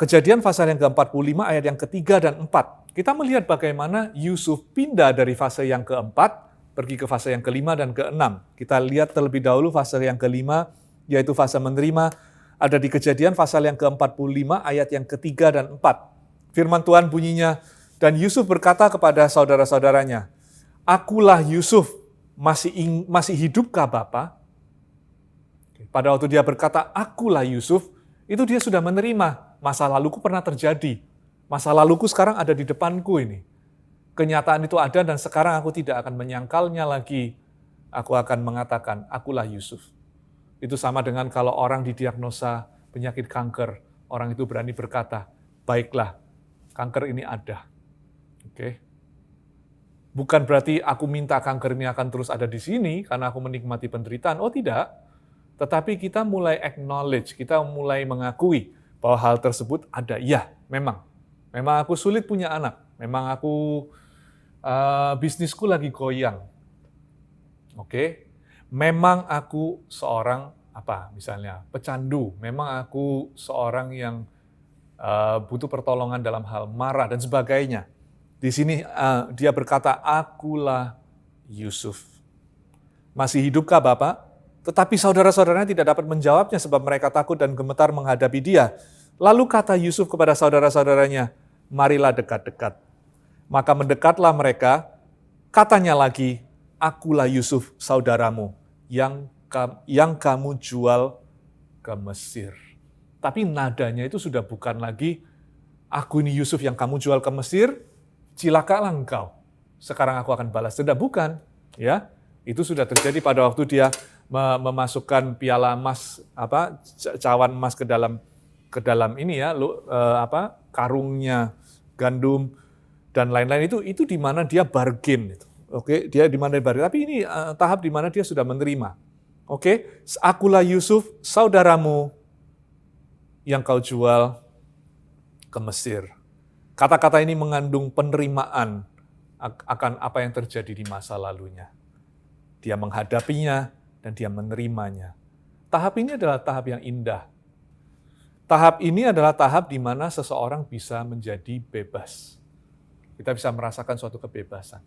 Kejadian pasal yang ke-45 ayat yang ketiga dan 4. Kita melihat bagaimana Yusuf pindah dari fase yang keempat pergi ke fase yang kelima dan keenam. Kita lihat terlebih dahulu fase yang kelima, yaitu fase menerima, ada di Kejadian pasal yang ke-45 ayat yang ketiga dan 4. Firman Tuhan bunyinya, dan Yusuf berkata kepada saudara-saudaranya, "Akulah Yusuf, masih hidupkah Bapa?" Pada waktu dia berkata, "Akulah Yusuf," itu dia sudah menerima, masa laluku pernah terjadi. Masa laluku sekarang ada di depanku ini. Kenyataan itu ada dan sekarang aku tidak akan menyangkalnya lagi. Aku akan mengatakan, akulah Yusuf. Itu sama dengan kalau orang didiagnosa penyakit kanker, orang itu berani berkata, baiklah, kanker ini ada. Oke. Bukan berarti aku minta kanker ini akan terus ada di sini karena aku menikmati penderitaan. Oh tidak. Tetapi kita mulai acknowledge, kita mulai mengakui bahwa hal tersebut ada. Ya, memang. Memang aku sulit punya anak. Memang aku bisnisku lagi goyang. Oke. Memang aku seorang misalnya pecandu. Memang aku seorang yang butuh pertolongan dalam hal marah dan sebagainya. Di sini dia berkata, akulah Yusuf. Masih hidupkah Bapak? Tetapi saudara-saudaranya tidak dapat menjawabnya sebab mereka takut dan gemetar menghadapi dia. Lalu kata Yusuf kepada saudara-saudaranya, marilah dekat-dekat. Maka mendekatlah mereka, katanya lagi, akulah Yusuf saudaramu yang kamu jual ke Mesir. Tapi nadanya itu sudah bukan lagi, aku ini Yusuf yang kamu jual ke Mesir, cilakalah engkau. Sekarang aku akan balas dendam. Bukan. Ya, itu sudah terjadi pada waktu dia memasukkan piala emas, cawan emas ke dalam ini ya, karungnya gandum dan lain-lain itu di mana dia bargain itu. Oke, dia di mana bargain. Tapi ini tahap di mana dia sudah menerima. Oke, akulah Yusuf saudaramu yang kau jual ke Mesir. Kata-kata ini mengandung penerimaan akan apa yang terjadi di masa lalunya. Dia menghadapinya dan dia menerimanya. Tahap ini adalah tahap yang indah. Tahap ini adalah tahap di mana seseorang bisa menjadi bebas. Kita bisa merasakan suatu kebebasan.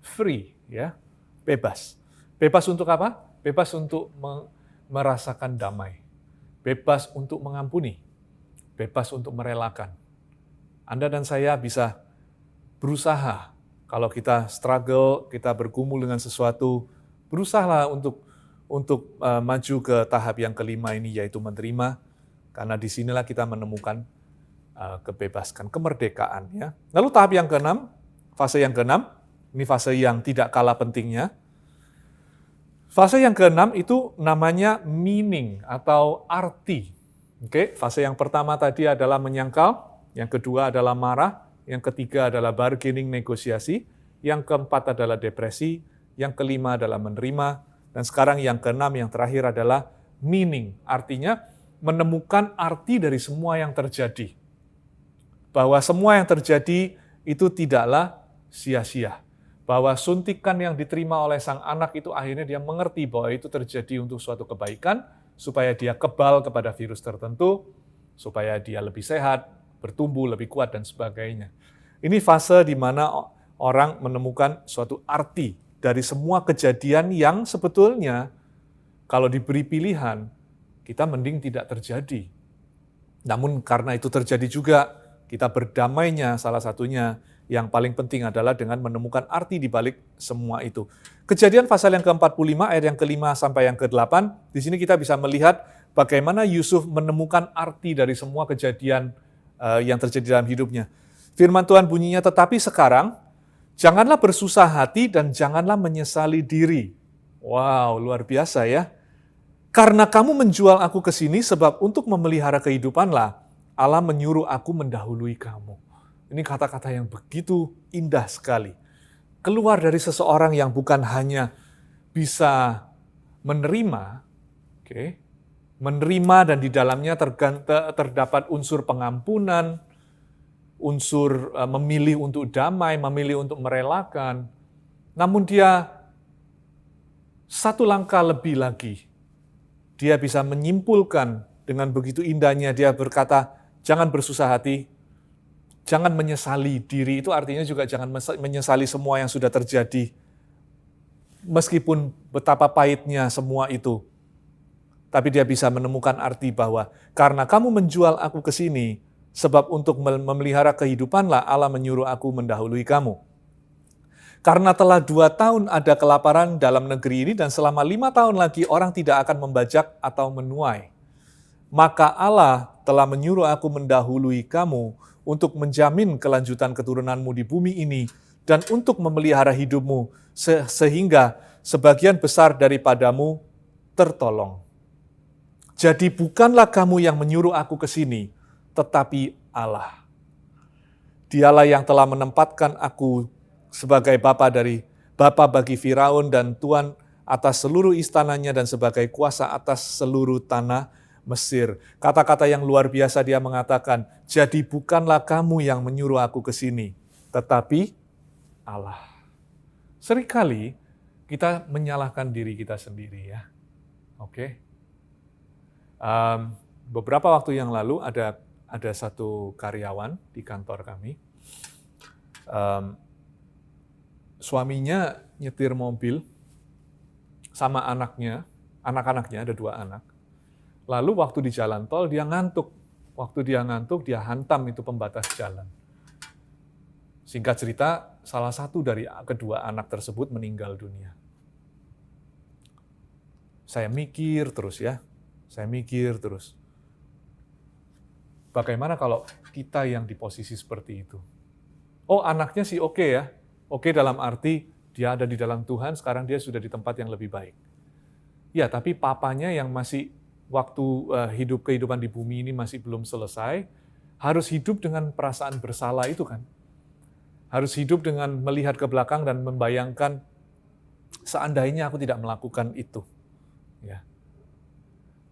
Free, ya, bebas. Bebas untuk apa? Bebas untuk merasakan damai. Bebas untuk mengampuni. Bebas untuk merelakan. Anda dan saya bisa berusaha. Kalau kita struggle, kita bergumul dengan sesuatu, berusahalah untuk maju ke tahap yang kelima ini, yaitu menerima, karena disinilah kita menemukan kebebasan, kemerdekaan. Ya. Lalu tahap yang keenam, fase yang keenam, ini fase yang tidak kalah pentingnya. Fase yang keenam itu namanya meaning atau arti. Oke, fase yang pertama tadi adalah menyangkal, yang kedua adalah marah, yang ketiga adalah bargaining, negosiasi, yang keempat adalah depresi, yang kelima adalah menerima, dan sekarang yang keenam, yang terakhir adalah meaning. Artinya menemukan arti dari semua yang terjadi. Bahwa semua yang terjadi itu tidaklah sia-sia. Bahwa suntikan yang diterima oleh sang anak itu akhirnya dia mengerti bahwa itu terjadi untuk suatu kebaikan, supaya dia kebal kepada virus tertentu, supaya dia lebih sehat, bertumbuh lebih kuat, dan sebagainya. Ini fase di mana orang menemukan suatu arti dari semua kejadian yang sebetulnya kalau diberi pilihan, kita mending tidak terjadi. Namun karena itu terjadi juga, kita berdamainya salah satunya yang paling penting adalah dengan menemukan arti di balik semua itu. Kejadian pasal yang ke-45 ayat yang ke-5 sampai yang ke-8, di sini kita bisa melihat bagaimana Yusuf menemukan arti dari semua kejadian yang terjadi dalam hidupnya. Firman Tuhan bunyinya, tetapi sekarang janganlah bersusah hati dan janganlah menyesali diri. Wow, luar biasa ya. Karena kamu menjual aku ke sini sebab untuk memelihara kehidupanlah Allah menyuruh aku mendahului kamu. Ini kata-kata yang begitu indah sekali. Keluar dari seseorang yang bukan hanya bisa menerima, menerima dan di dalamnya terdapat unsur pengampunan, unsur memilih untuk damai, memilih untuk merelakan. Namun dia satu langkah lebih lagi. Dia bisa menyimpulkan dengan begitu indahnya, dia berkata, jangan bersusah hati, jangan menyesali diri, itu artinya juga jangan menyesali semua yang sudah terjadi. Meskipun betapa pahitnya semua itu, tapi dia bisa menemukan arti bahwa karena kamu menjual aku ke sini, sebab untuk memelihara kehidupanlah Allah menyuruh aku mendahului kamu. Karena telah 2 tahun ada kelaparan dalam negeri ini dan selama 5 tahun lagi orang tidak akan membajak atau menuai. Maka Allah telah menyuruh aku mendahului kamu untuk menjamin kelanjutan keturunanmu di bumi ini dan untuk memelihara hidupmu sehingga sebagian besar daripadamu tertolong. Jadi bukanlah kamu yang menyuruh aku ke sini, tetapi Allah. Dialah yang telah menempatkan aku sebagai bapa bagi Firaun dan tuan atas seluruh istananya dan sebagai kuasa atas seluruh tanah Mesir. Kata-kata yang luar biasa dia mengatakan, jadi bukanlah kamu yang menyuruh aku ke sini, tetapi Allah. Seringkali kita menyalahkan diri kita sendiri ya. Oke. Beberapa waktu yang lalu ada satu karyawan di kantor kami. Suaminya nyetir mobil sama anak-anaknya, ada 2 anak. Lalu waktu di jalan tol dia ngantuk. Waktu dia ngantuk, dia hantam itu pembatas jalan. Singkat cerita, salah satu dari kedua anak tersebut meninggal dunia. Saya mikir terus. Bagaimana kalau kita yang di posisi seperti itu? Oh, anaknya sih oke ya. Oke dalam arti dia ada di dalam Tuhan, sekarang dia sudah di tempat yang lebih baik. Ya, tapi papanya yang masih waktu kehidupan di bumi ini masih belum selesai, harus hidup dengan perasaan bersalah itu kan. Harus hidup dengan melihat ke belakang dan membayangkan seandainya aku tidak melakukan itu. Ya.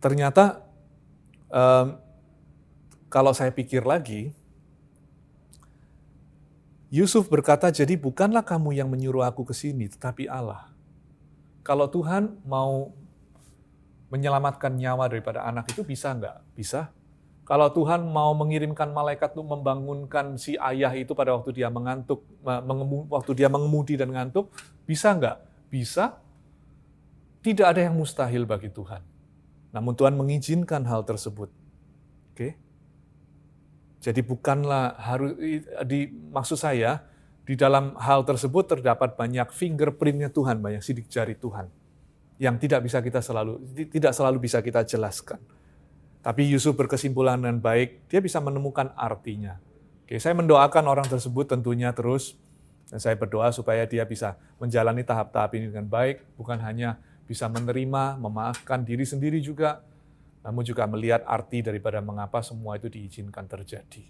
Ternyata kalau saya pikir lagi, Yusuf berkata, jadi bukanlah kamu yang menyuruh aku ke sini, tetapi Allah. Kalau Tuhan mau menyelamatkan nyawa daripada anak itu bisa nggak? Bisa. Kalau Tuhan mau mengirimkan malaikat untuk membangunkan si ayah itu pada waktu dia mengantuk, waktu dia mengemudi dan ngantuk, bisa nggak? Bisa. Tidak ada yang mustahil bagi Tuhan. Namun Tuhan mengizinkan hal tersebut. Oke? Jadi bukanlah maksud saya, di dalam hal tersebut terdapat banyak fingerprint-nya Tuhan, banyak sidik jari Tuhan yang tidak selalu bisa kita jelaskan. Tapi Yusuf berkesimpulan dengan baik, dia bisa menemukan artinya. Oke, saya mendoakan orang tersebut tentunya terus, dan saya berdoa supaya dia bisa menjalani tahap-tahap ini dengan baik, bukan hanya bisa menerima, memaafkan diri sendiri juga, namun juga melihat arti daripada mengapa semua itu diizinkan terjadi.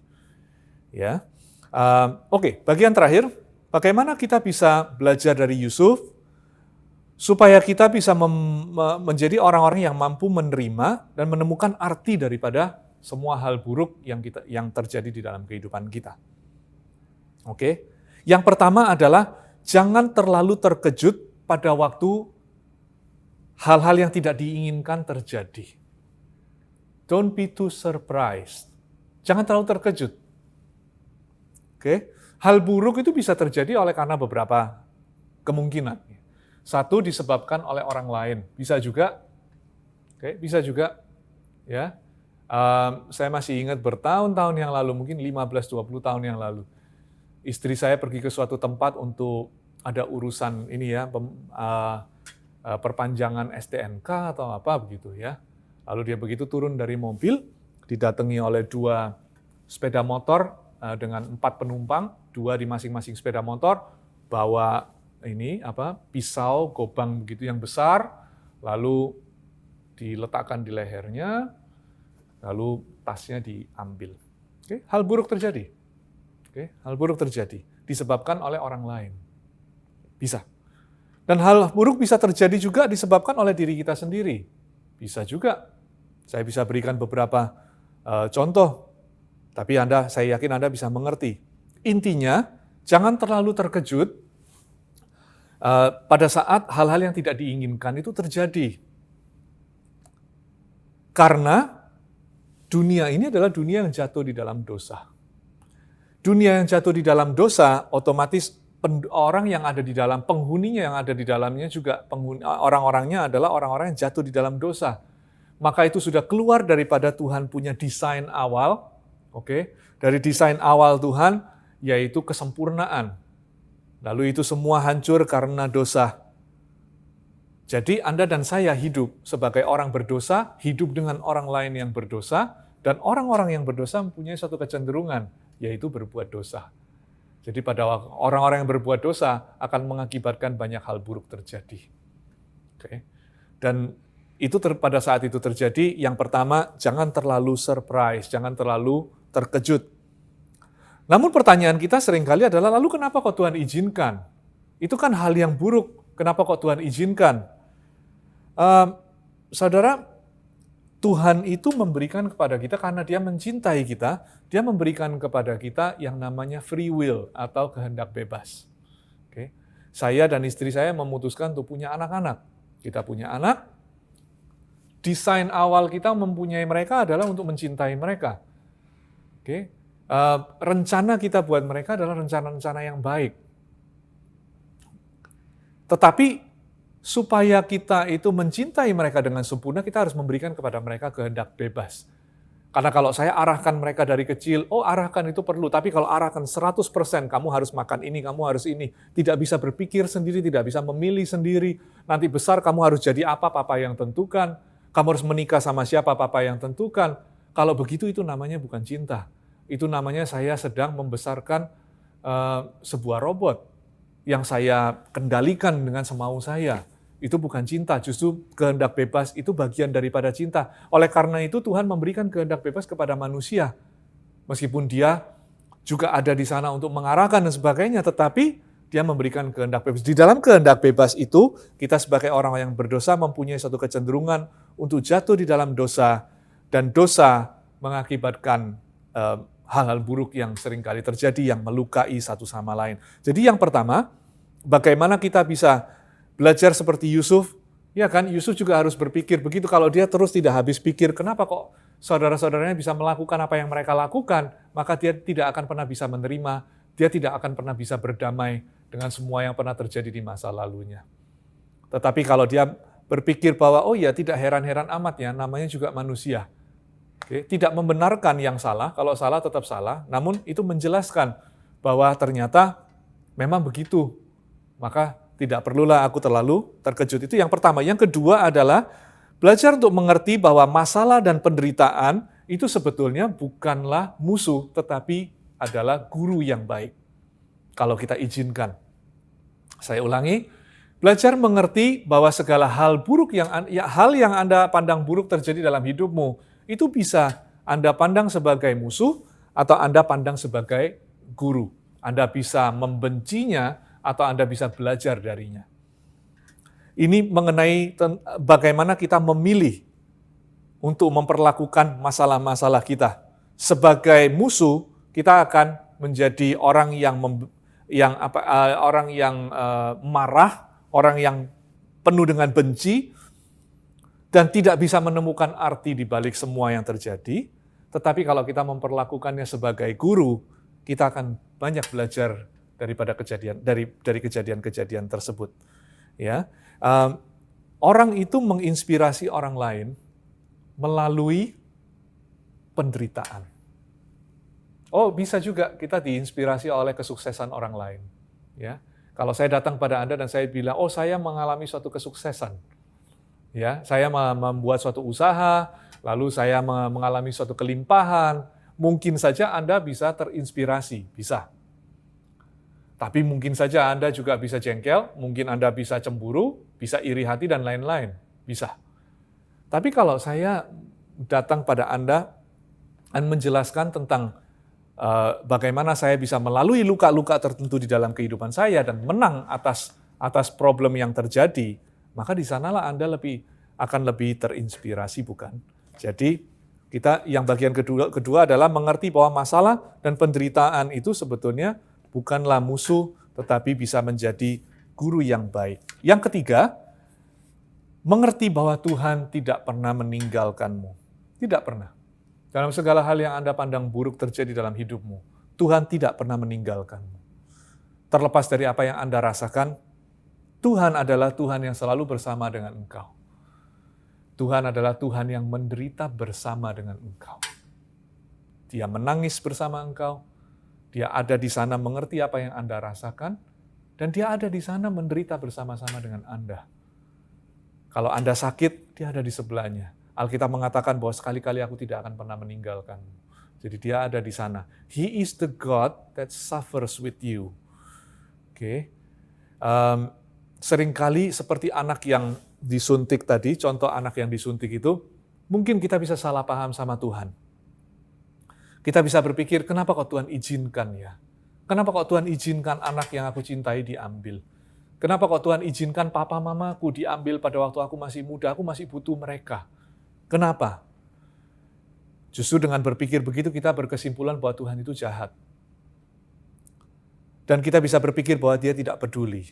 Ya, oke, bagian terakhir, bagaimana kita bisa belajar dari Yusuf supaya kita bisa menjadi orang-orang yang mampu menerima dan menemukan arti daripada semua hal buruk yang terjadi di dalam kehidupan kita. Oke, yang pertama adalah jangan terlalu terkejut pada waktu hal-hal yang tidak diinginkan terjadi. Don't be too surprised. Jangan terlalu terkejut. Oke, hal buruk itu bisa terjadi karena beberapa kemungkinan. Satu, disebabkan oleh orang lain. Bisa juga, ya. Saya masih ingat bertahun-tahun yang lalu, mungkin 15-20 tahun yang lalu. Istri saya pergi ke suatu tempat untuk ada urusan ini ya, perpanjangan STNK atau apa begitu ya. Lalu dia begitu turun dari mobil, didatangi oleh 2 sepeda motor dengan 4 penumpang, 2 di masing-masing sepeda motor, bawa pisau, gobang begitu yang besar, lalu diletakkan di lehernya, lalu tasnya diambil. Oke, hal buruk terjadi. Hal buruk terjadi, disebabkan oleh orang lain. Bisa. Dan hal buruk bisa terjadi juga disebabkan oleh diri kita sendiri. Bisa juga. Saya bisa berikan beberapa contoh, tapi saya yakin Anda bisa mengerti. Intinya, jangan terlalu terkejut pada saat hal-hal yang tidak diinginkan itu terjadi. Karena dunia ini adalah dunia yang jatuh di dalam dosa. Dunia yang jatuh di dalam dosa, otomatis orang yang ada di dalam, penghuninya yang ada di dalamnya juga, orang-orangnya adalah orang-orang yang jatuh di dalam dosa. Maka itu sudah keluar daripada Tuhan punya desain awal, dari desain awal Tuhan, yaitu kesempurnaan. Lalu itu semua hancur karena dosa. Jadi Anda dan saya hidup sebagai orang berdosa, hidup dengan orang lain yang berdosa, dan orang-orang yang berdosa mempunyai satu kecenderungan, yaitu berbuat dosa. Jadi pada orang-orang yang berbuat dosa akan mengakibatkan banyak hal buruk terjadi. Dan itu pada saat itu terjadi, yang pertama, jangan terlalu surprise, jangan terlalu terkejut. Namun pertanyaan kita seringkali adalah, lalu kenapa kok Tuhan izinkan? Itu kan hal yang buruk, kenapa kok Tuhan izinkan? Saudara, Tuhan itu memberikan kepada kita karena Dia mencintai kita, Dia memberikan kepada kita yang namanya free will atau kehendak bebas. Oke. Saya dan istri saya memutuskan untuk punya anak-anak. Kita punya anak, desain awal kita mempunyai mereka adalah untuk mencintai mereka. Oke. Rencana kita buat mereka adalah rencana-rencana yang baik. Tetapi supaya kita itu mencintai mereka dengan sempurna, kita harus memberikan kepada mereka kehendak bebas. Karena kalau saya arahkan mereka dari kecil, arahkan itu perlu, tapi kalau arahkan 100%, kamu harus makan ini, kamu harus ini, tidak bisa berpikir sendiri, tidak bisa memilih sendiri, nanti besar kamu harus jadi apa, papa yang tentukan, kamu harus menikah sama siapa, papa yang tentukan. Kalau begitu itu namanya bukan cinta. Itu namanya saya sedang membesarkan sebuah robot yang saya kendalikan dengan semau saya. Itu bukan cinta, justru kehendak bebas itu bagian daripada cinta. Oleh karena itu Tuhan memberikan kehendak bebas kepada manusia. Meskipun Dia juga ada di sana untuk mengarahkan dan sebagainya, tetapi Dia memberikan kehendak bebas. Di dalam kehendak bebas itu, kita sebagai orang yang berdosa mempunyai satu kecenderungan untuk jatuh di dalam dosa, dan dosa mengakibatkan hal-hal buruk yang seringkali terjadi yang melukai satu sama lain. Jadi yang pertama, bagaimana kita bisa belajar seperti Yusuf? Ya kan, Yusuf juga harus berpikir begitu. Kalau dia terus tidak habis pikir, kenapa kok saudara-saudaranya bisa melakukan apa yang mereka lakukan, maka dia tidak akan pernah bisa menerima, dia tidak akan pernah bisa berdamai dengan semua yang pernah terjadi di masa lalunya. Tetapi kalau dia berpikir bahwa, tidak heran-heran amat ya, namanya juga manusia. Oke, tidak membenarkan yang salah, kalau salah tetap salah, namun itu menjelaskan bahwa ternyata memang begitu. Maka tidak perlulah aku terlalu terkejut. Itu yang pertama. Yang kedua adalah belajar untuk mengerti bahwa masalah dan penderitaan itu sebetulnya bukanlah musuh, tetapi adalah guru yang baik. Kalau kita izinkan. Saya ulangi, belajar mengerti bahwa segala hal buruk hal yang Anda pandang buruk terjadi dalam hidupmu, itu bisa Anda pandang sebagai musuh atau Anda pandang sebagai guru. Anda bisa membencinya atau Anda bisa belajar darinya. Ini mengenai bagaimana kita memilih untuk memperlakukan masalah-masalah kita. Sebagai musuh, kita akan menjadi orang yang marah, orang yang penuh dengan benci, dan tidak bisa menemukan arti di balik semua yang terjadi. Tetapi kalau kita memperlakukannya sebagai guru, kita akan banyak belajar daripada dari kejadian-kejadian tersebut. Ya, orang itu menginspirasi orang lain melalui penderitaan. Bisa juga kita diinspirasi oleh kesuksesan orang lain. Ya, kalau saya datang pada Anda dan saya bilang, saya mengalami suatu kesuksesan. Ya, saya membuat suatu usaha, lalu saya mengalami suatu kelimpahan, mungkin saja Anda bisa terinspirasi, bisa. Tapi mungkin saja Anda juga bisa jengkel, mungkin Anda bisa cemburu, bisa iri hati, dan lain-lain. Bisa. Tapi kalau saya datang pada Anda dan menjelaskan tentang bagaimana saya bisa melalui luka-luka tertentu di dalam kehidupan saya dan menang atas problem yang terjadi, maka di sanalah Anda akan lebih terinspirasi, bukan? Jadi, kita yang bagian kedua adalah mengerti bahwa masalah dan penderitaan itu sebetulnya bukanlah musuh, tetapi bisa menjadi guru yang baik. Yang ketiga, mengerti bahwa Tuhan tidak pernah meninggalkanmu. Tidak pernah. Dalam segala hal yang Anda pandang buruk terjadi dalam hidupmu, Tuhan tidak pernah meninggalkanmu. Terlepas dari apa yang Anda rasakan, Tuhan adalah Tuhan yang selalu bersama dengan engkau. Tuhan adalah Tuhan yang menderita bersama dengan engkau. Dia menangis bersama engkau, Dia ada di sana mengerti apa yang Anda rasakan, dan Dia ada di sana menderita bersama-sama dengan Anda. Kalau Anda sakit, Dia ada di sebelahnya. Alkitab mengatakan bahwa sekali-kali aku tidak akan pernah meninggalkanmu. Jadi Dia ada di sana. He is the God that suffers with you. Oke. Seringkali seperti anak yang disuntik tadi, contoh anak yang disuntik itu, mungkin kita bisa salah paham sama Tuhan. Kita bisa berpikir, kenapa kok Tuhan izinkan ya? Kenapa kok Tuhan izinkan anak yang aku cintai diambil? Kenapa kok Tuhan izinkan papa mamaku diambil pada waktu aku masih muda, aku masih butuh mereka? Kenapa? Justru dengan berpikir begitu kita berkesimpulan bahwa Tuhan itu jahat. Dan kita bisa berpikir bahwa Dia tidak peduli.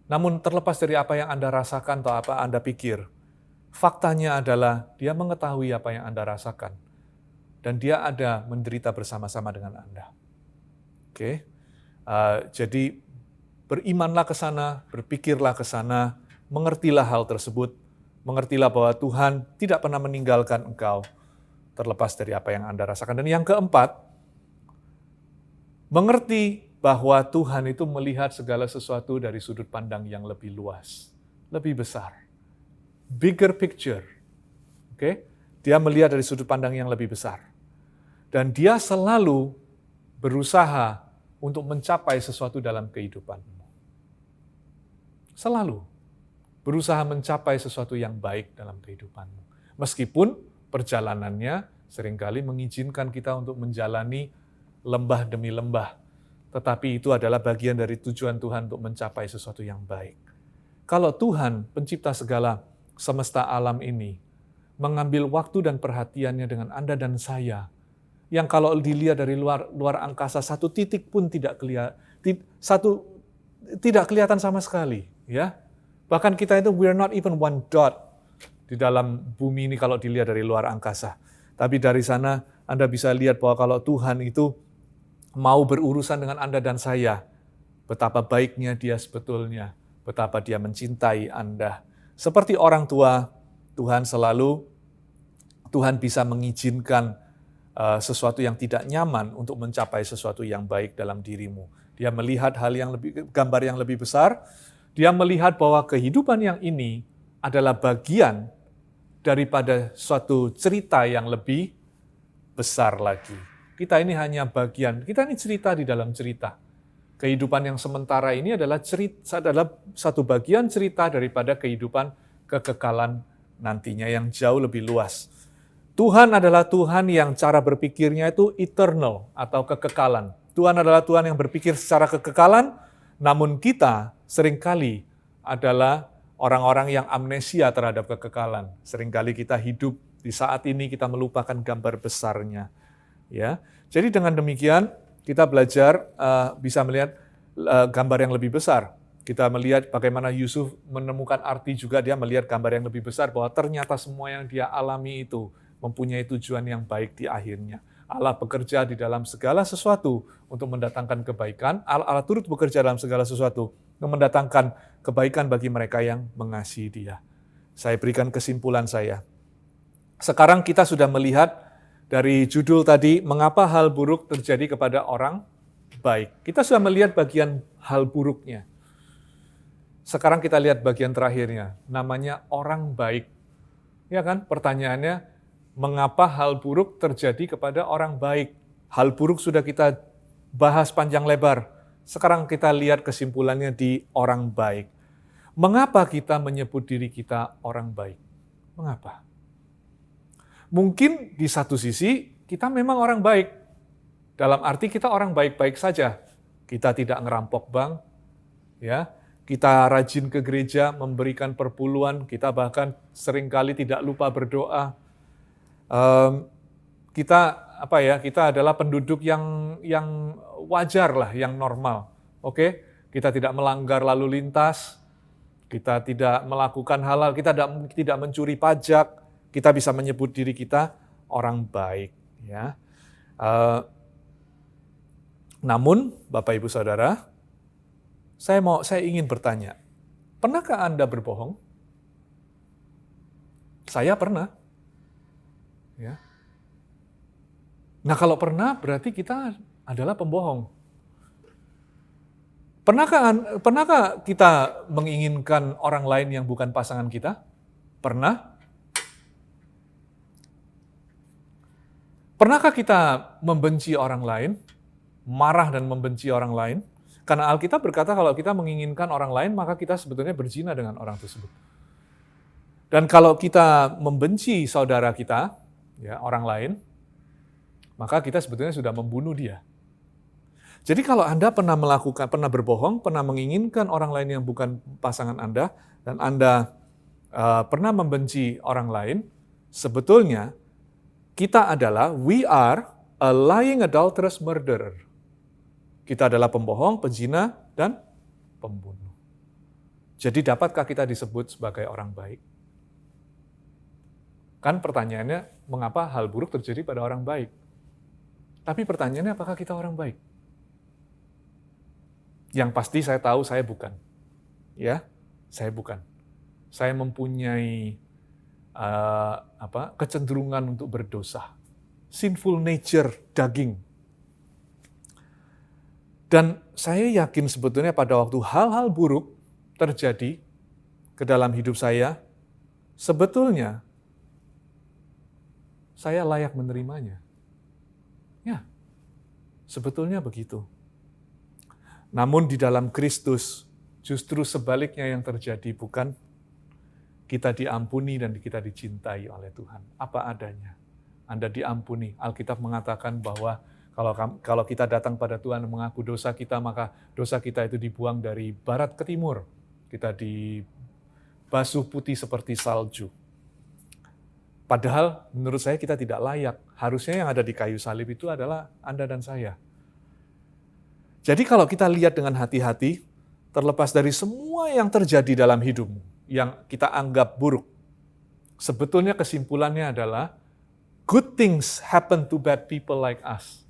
Namun terlepas dari apa yang Anda rasakan atau apa Anda pikir, faktanya adalah Dia mengetahui apa yang Anda rasakan. Dan Dia ada menderita bersama-sama dengan Anda. Oke, jadi berimanlah ke sana, berpikirlah ke sana, mengertilah hal tersebut, mengertilah bahwa Tuhan tidak pernah meninggalkan engkau, terlepas dari apa yang Anda rasakan. Dan yang keempat, mengerti bahwa Tuhan itu melihat segala sesuatu dari sudut pandang yang lebih luas, lebih besar. Bigger picture. Oke? Dia melihat dari sudut pandang yang lebih besar. Dan Dia selalu berusaha untuk mencapai sesuatu dalam kehidupanmu. Selalu berusaha mencapai sesuatu yang baik dalam kehidupanmu. Meskipun perjalanannya seringkali mengizinkan kita untuk menjalani lembah demi lembah. Tetapi itu adalah bagian dari tujuan Tuhan untuk mencapai sesuatu yang baik. Kalau Tuhan, pencipta segala semesta alam ini, mengambil waktu dan perhatiannya dengan Anda dan saya, yang kalau dilihat dari luar angkasa, satu titik pun tidak kelihatan sama sekali. Ya, bahkan kita itu, we are not even one dot di dalam bumi ini kalau dilihat dari luar angkasa. Tapi dari sana Anda bisa lihat bahwa kalau Tuhan itu mau berurusan dengan Anda dan saya, betapa baiknya Dia sebetulnya, betapa Dia mencintai Anda. Seperti orang tua, Tuhan bisa mengizinkan sesuatu yang tidak nyaman untuk mencapai sesuatu yang baik dalam dirimu. Dia melihat gambar yang lebih besar, dia melihat bahwa kehidupan yang ini adalah bagian daripada suatu cerita yang lebih besar lagi. Kita ini hanya bagian, kita ini cerita di dalam cerita. Kehidupan yang sementara ini adalah satu bagian cerita daripada kehidupan kekekalan nantinya yang jauh lebih luas. Tuhan adalah Tuhan yang cara berpikirnya itu eternal atau kekekalan. Tuhan adalah Tuhan yang berpikir secara kekekalan, namun kita seringkali adalah orang-orang yang amnesia terhadap kekekalan. Seringkali kita hidup di saat ini, kita melupakan gambar besarnya. Ya, jadi dengan demikian kita belajar bisa melihat gambar yang lebih besar. Kita melihat bagaimana Yusuf menemukan arti juga, dia melihat gambar yang lebih besar bahwa ternyata semua yang dia alami itu mempunyai tujuan yang baik di akhirnya. Allah bekerja di dalam segala sesuatu untuk mendatangkan kebaikan. Allah turut bekerja dalam segala sesuatu untuk mendatangkan kebaikan bagi mereka yang mengasihi Dia. Saya berikan kesimpulan saya. Sekarang kita sudah melihat dari judul tadi, mengapa hal buruk terjadi kepada orang baik. Kita sudah melihat bagian hal buruknya. Sekarang kita lihat bagian terakhirnya, namanya orang baik. Ya kan, pertanyaannya, mengapa hal buruk terjadi kepada orang baik? Hal buruk sudah kita bahas panjang lebar. Sekarang kita lihat kesimpulannya di orang baik. Mengapa kita menyebut diri kita orang baik? Mengapa? Mungkin di satu sisi kita memang orang baik. Dalam arti kita orang baik-baik saja. Kita tidak ngerampok bank, ya. Kita rajin ke gereja, memberikan perpuluhan, kita bahkan seringkali tidak lupa berdoa. Kita adalah penduduk yang wajar lah, yang normal. Oke? Kita tidak melanggar lalu lintas, kita tidak melakukan halal, kita tidak mencuri pajak, kita bisa menyebut diri kita orang baik. Ya. Namun, Bapak Ibu Saudara, saya ingin bertanya, pernahkah Anda berbohong? Saya pernah. Ya. Nah, kalau pernah berarti kita adalah pembohong. Pernahkah kita menginginkan orang lain yang bukan pasangan kita? Pernah? Pernahkah kita membenci orang lain? Marah dan membenci orang lain? Karena Alkitab berkata kalau kita menginginkan orang lain, maka kita sebetulnya berzina dengan orang tersebut. Dan kalau kita membenci saudara kita, ya, orang lain, maka kita sebetulnya sudah membunuh dia. Jadi kalau Anda pernah berbohong, pernah menginginkan orang lain yang bukan pasangan Anda, dan Anda pernah membenci orang lain, sebetulnya we are a lying adulterous murderer. Kita adalah pembohong, pezina, dan pembunuh. Jadi dapatkah kita disebut sebagai orang baik? Kan pertanyaannya, mengapa hal buruk terjadi pada orang baik? Tapi pertanyaannya, apakah kita orang baik? Yang pasti saya tahu saya bukan. Ya, saya bukan. Saya mempunyai kecenderungan untuk berdosa. Sinful nature, daging. Dan saya yakin sebetulnya pada waktu hal-hal buruk terjadi ke dalam hidup saya, sebetulnya saya layak menerimanya. Ya, sebetulnya begitu. Namun di dalam Kristus, justru sebaliknya yang terjadi, bukan? Kita diampuni dan kita dicintai oleh Tuhan. Apa adanya. Anda diampuni. Alkitab mengatakan bahwa kalau kita datang pada Tuhan mengaku dosa kita, maka dosa kita itu dibuang dari barat ke timur. Kita dibasuh putih seperti salju. Padahal menurut saya kita tidak layak. Harusnya yang ada di kayu salib itu adalah Anda dan saya. Jadi kalau kita lihat dengan hati-hati, terlepas dari semua yang terjadi dalam hidupmu, yang kita anggap buruk, sebetulnya kesimpulannya adalah, good things happen to bad people like us.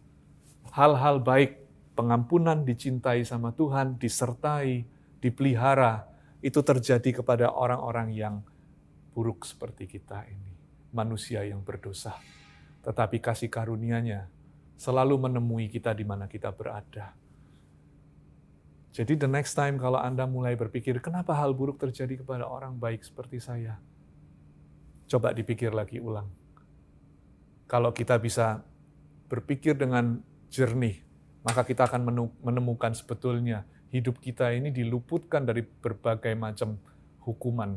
Hal-hal baik, pengampunan, dicintai sama Tuhan, disertai, dipelihara, itu terjadi kepada orang-orang yang buruk seperti kita ini. Manusia yang berdosa. Tetapi kasih karunia-Nya selalu menemui kita di mana kita berada. Jadi the next time kalau Anda mulai berpikir, kenapa hal buruk terjadi kepada orang baik seperti saya? Coba dipikir lagi ulang. Kalau kita bisa berpikir dengan jernih, maka kita akan menemukan sebetulnya hidup kita ini diluputkan dari berbagai macam hukuman.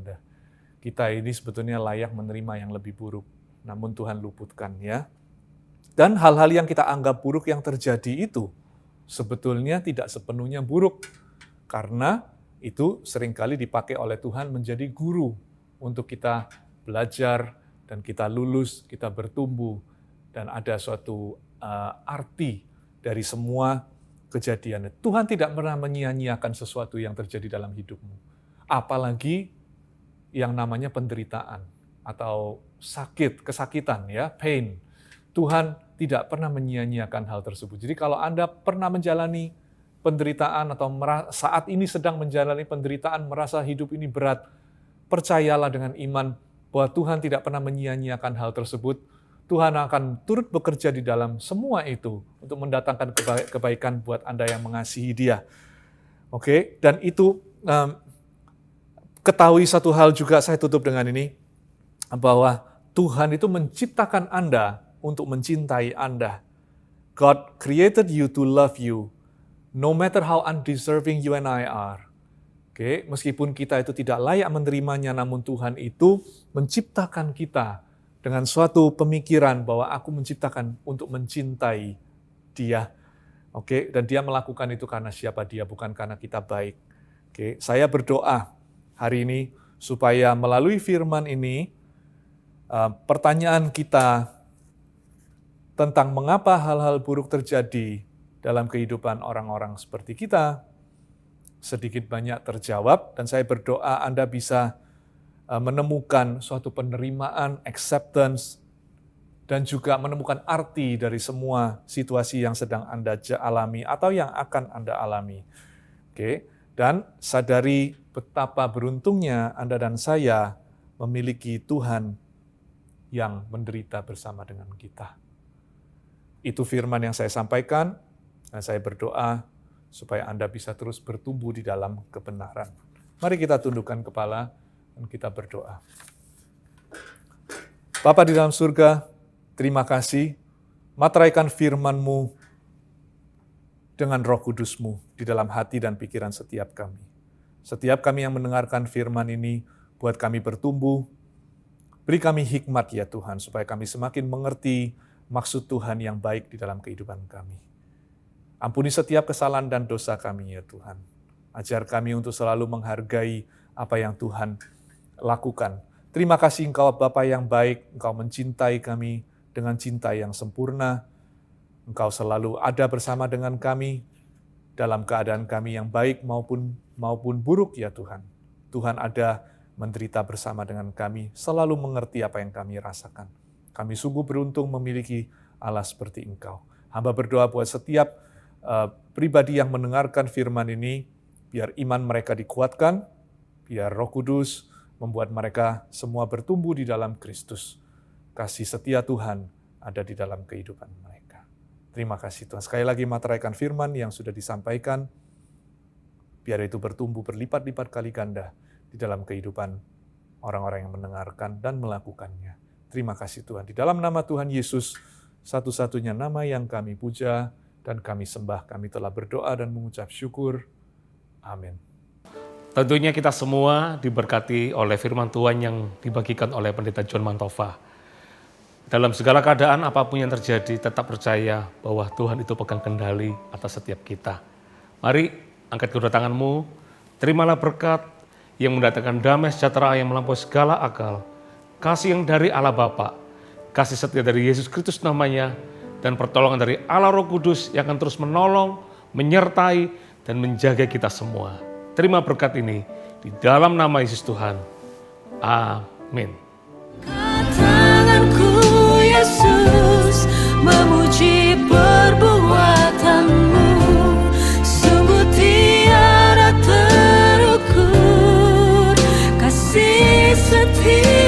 Kita ini sebetulnya layak menerima yang lebih buruk, namun Tuhan luputkan ya. Dan hal-hal yang kita anggap buruk yang terjadi itu, sebetulnya tidak sepenuhnya buruk, karena itu seringkali dipakai oleh Tuhan menjadi guru untuk kita belajar, dan kita lulus, kita bertumbuh, dan ada suatu arti dari semua kejadian. Tuhan tidak pernah menyia-nyiakan sesuatu yang terjadi dalam hidupmu. Apalagi yang namanya penderitaan, atau sakit, kesakitan, ya, pain. Tuhan tidak pernah menyia-nyiakan hal tersebut. Jadi kalau Anda pernah menjalani penderitaan atau saat ini sedang menjalani penderitaan, merasa hidup ini berat, percayalah dengan iman bahwa Tuhan tidak pernah menyia-nyiakan hal tersebut. Tuhan akan turut bekerja di dalam semua itu untuk mendatangkan kebaikan buat Anda yang mengasihi Dia. Oke, dan itu ketahui satu hal juga, saya tutup dengan ini, bahwa Tuhan itu menciptakan Anda untuk mencintai Anda. God created you to love you, no matter how undeserving you and I are. Oke, meskipun kita itu tidak layak menerimanya, namun Tuhan itu menciptakan kita dengan suatu pemikiran bahwa aku menciptakan untuk mencintai Dia. Oke, dan Dia melakukan itu karena siapa Dia, bukan karena kita baik. Oke, saya berdoa hari ini supaya melalui firman ini, pertanyaan kita tentang mengapa hal-hal buruk terjadi dalam kehidupan orang-orang seperti kita, sedikit banyak terjawab, dan saya berdoa Anda bisa menemukan suatu penerimaan, acceptance, dan juga menemukan arti dari semua situasi yang sedang Anda alami atau yang akan Anda alami. Oke, dan sadari betapa beruntungnya Anda dan saya memiliki Tuhan yang menderita bersama dengan kita. Itu firman yang saya sampaikan, dan saya berdoa supaya Anda bisa terus bertumbuh di dalam kebenaran. Mari kita tundukkan kepala dan kita berdoa. Bapa di dalam surga, terima kasih, materaikan firman-Mu dengan Roh Kudus-Mu di dalam hati dan pikiran setiap kami. Setiap kami yang mendengarkan firman ini, buat kami bertumbuh, beri kami hikmat ya Tuhan, supaya kami semakin mengerti maksud Tuhan yang baik di dalam kehidupan kami. Ampuni setiap kesalahan dan dosa kami ya Tuhan. Ajar kami untuk selalu menghargai apa yang Tuhan lakukan. Terima kasih Engkau Bapa yang baik, Engkau mencintai kami dengan cinta yang sempurna. Engkau selalu ada bersama dengan kami dalam keadaan kami yang baik maupun buruk ya Tuhan. Tuhan ada menderita bersama dengan kami, selalu mengerti apa yang kami rasakan. Kami sungguh beruntung memiliki Allah seperti Engkau. Hamba berdoa buat setiap pribadi yang mendengarkan firman ini, biar iman mereka dikuatkan, biar Roh Kudus membuat mereka semua bertumbuh di dalam Kristus. Kasih setia Tuhan ada di dalam kehidupan mereka. Terima kasih Tuhan. Sekali lagi materaikan firman yang sudah disampaikan, biar itu bertumbuh berlipat-lipat kali ganda di dalam kehidupan orang-orang yang mendengarkan dan melakukannya. Terima kasih Tuhan. Di dalam nama Tuhan Yesus, satu-satunya nama yang kami puja dan kami sembah, kami telah berdoa dan mengucap syukur. Amin. Tentunya kita semua diberkati oleh firman Tuhan yang dibagikan oleh Pendeta John Mantova. Dalam segala keadaan apapun yang terjadi, tetap percaya bahwa Tuhan itu pegang kendali atas setiap kita. Mari angkat kedua tanganmu, terimalah berkat yang mendatangkan damai sejahtera yang melampaui segala akal, kasih yang dari Allah Bapa, kasih setia dari Yesus Kristus namanya, dan pertolongan dari Allah Roh Kudus yang akan terus menolong, menyertai, dan menjaga kita semua. Terima berkat ini di dalam nama Yesus Tuhan. Amin. Tanganku Yesus memuji perbuatanmu, sungguh tiada terukur kasih setia.